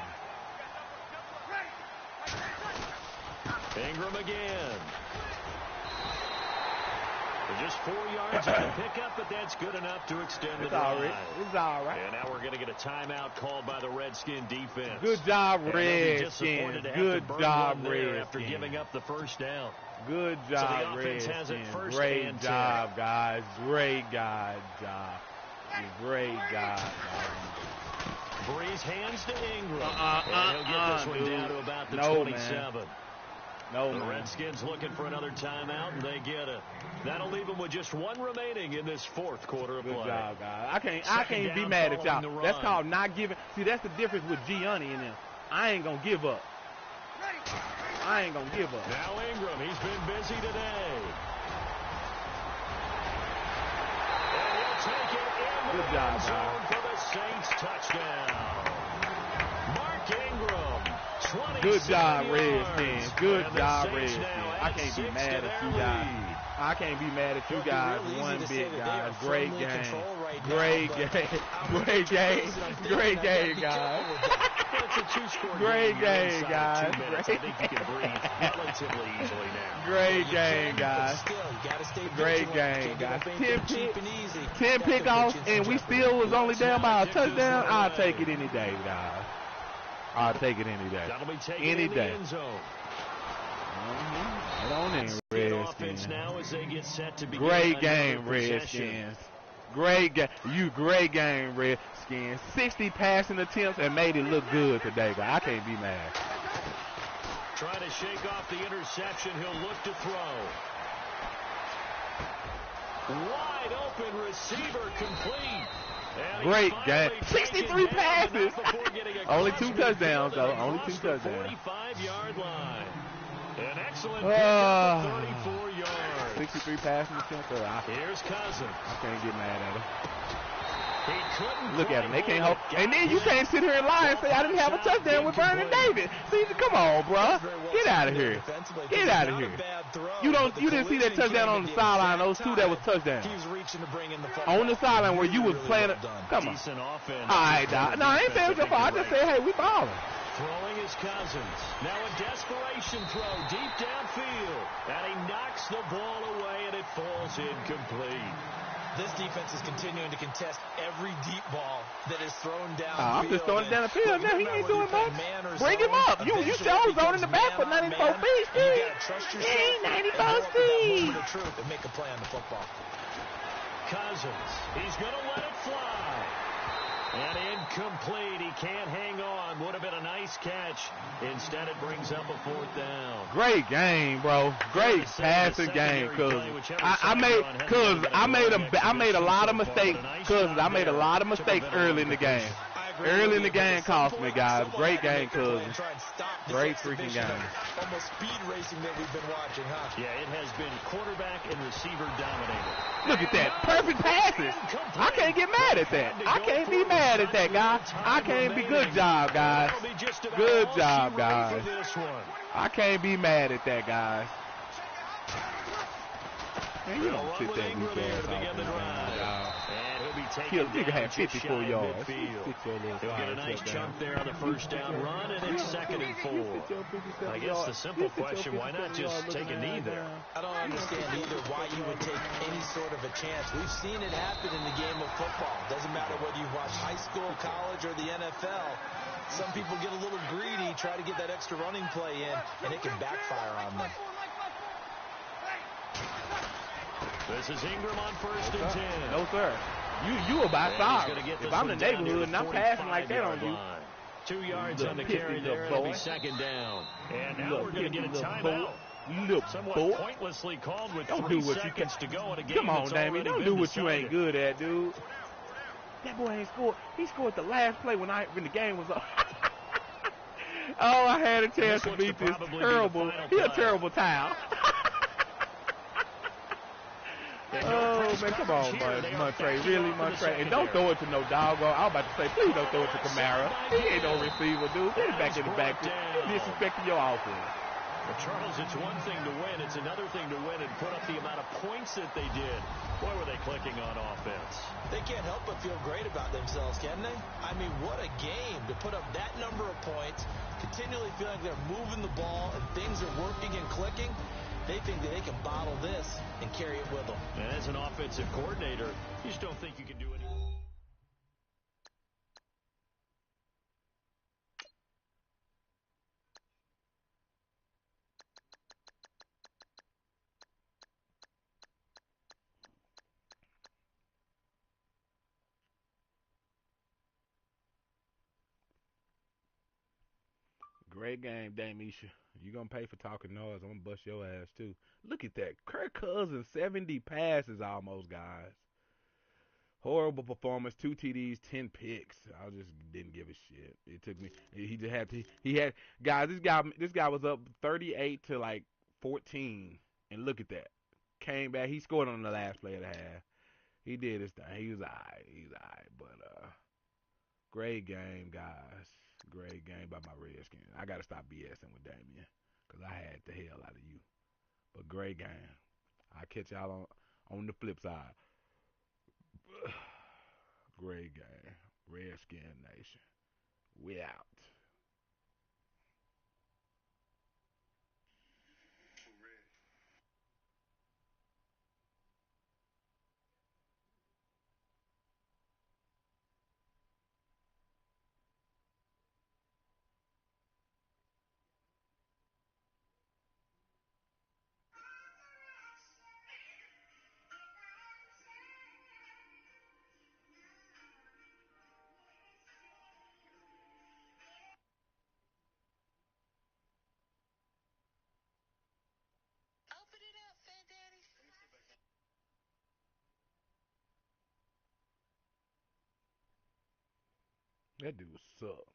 Ingram again. Just 4 yards on the pickup, but that's good enough to extend the drive. It's all right. And now we're going to get a timeout called by the Redskin defense. Good job, Redskins. Good job, Redskins. After giving up the 1st down. Good job, Redskins. Great job, guys. Great job. Great job. Breeze hands to Ingram. And he'll get this one down to about the 27. Man. The Redskins looking for another timeout, and they get it. That'll leave them with just 1 remaining in this 4th quarter of play. Good job, guys. I can't be mad at y'all. That's called not giving. See, that's the difference with Gianni and them. I ain't going to give up. Now Ingram, he's been busy today. And he'll take it in the end zone for the Saints touchdown. Mark Ingram. Good job, Redskins. Good job, Redskins. I can't be mad at you guys. I can't be mad at you guys one bit, guys. Great game. Great game. Great game. Great game, guys. Great game, guys. Great game, guys. Great game, guys. 10 pickoffs, and we still was only down by a touchdown. I'll take it any day, guys. I'll take it any day. Any day. Right on in, Redskins. Great game, Redskins. Great game. Great game, Redskins. 60 passing attempts and made it look good today, guys. I can't be mad. Trying to shake off the interception. He'll look to throw. Wide open receiver complete. Great game. 63 passes. Only 2 touchdowns, though. Only 2 touchdowns. 45-yard line. An excellent pickup of 34 yards. 63 passing attempts. Here's Cousins. I can't get mad at him. He couldn't. Look at him. They can't help. And then you can't sit here and lie and say I didn't have a touchdown with Vernon Davis. See, come on, bro. Get out of here. Get out of here. You didn't see that touchdown on the sideline. Those two that was touchdowns. On the sideline where you was playing it. Come on. All right, Doc. No, I ain't saying it's your fault. I just say, hey, we balling. Throwing is Cousins. Now a desperation throw deep downfield. And he knocks the ball away, and it falls incomplete. This defense is continuing to contest every deep ball that is thrown down. I'm just throwing it down the field. Now he ain't doing much. Bring him up. You showed zone in the back for 94 feet. He ain't 94 feet. Make a play on the football. Cousins. He's going to let it fly. And incomplete. He can't hang on. Would have been a nice catch. Instead, it brings up a fourth down. Great game, bro. Great passing game. I made a lot of mistakes. I made a lot of mistakes early in the game. Early in the game cost me, guys. Great game, Cousins. Great freaking game. Almost speed racing that we've been watching, huh? Yeah, it has been quarterback and receiver dominated. Look at that. Perfect passes. I can't get mad at that. I can't be mad at that, guy. I can't be. Good job, guys. Good job, guys. I can't be mad at that, guys. Man, you don't sit that weak ass off. Nigga had 54 yards. He'll get a nice chunk there on the first down run, and it's 2nd and 4. I guess the simple question, why not just take a knee there? I don't understand either why you would take any sort of a chance. We've seen it happen in the game of football. Doesn't matter whether you've watched high school, college, or the NFL. Some people get a little greedy, try to get that extra running play in, and it can backfire on them. This is Ingram on 1st and 10. No, sir. You about sorry. If I'm in the neighborhood and I'm passing like that on you. 2 yards on the carry there. It'll be 2nd down. And now we're going to get a timeout. Somewhat pointlessly called with 3 seconds to go in a game. Come on, Damien. Don't do what you ain't good at, dude. That boy ain't scored. He scored the last play when the game was up. Oh, I had a chance to beat this terrible. He a terrible towel. Oh, man, come on, Montre. Really, Montre. And don't throw it to no doggone. I was about to say, please don't throw it to Kamara. He ain't no receiver, dude. Get it back in the backfield. You're disrespecting your offense. Well, Charles, it's one thing to win. It's another thing to win and put up the amount of points that they did. Boy, were they clicking on offense. They can't help but feel great about themselves, can they? I mean, what a game to put up that number of points, continually feeling like they're moving the ball and things are working and clicking. They think that they can bottle this and carry it with them. And as an offensive coordinator, you just don't think you can do anything. Great game, Damesia. You gonna pay for talking noise. I'm gonna bust your ass too. Look at that. Kirk Cousins, 70 passes almost, guys. Horrible performance, 2 TDs, 10 picks. I just didn't give a shit. It took me. He just had to. He had guys. This guy was up 38 to like 14, and look at that. Came back. He scored on the last play of the half. He did his thing. He was alright. But great game, guys. Great game by my Redskins. I gotta stop BSing with Damien, cause I had the hell out of you. But great game. I'll catch y'all on the flip side. Great game. Redskin Nation. We out. That dude suck.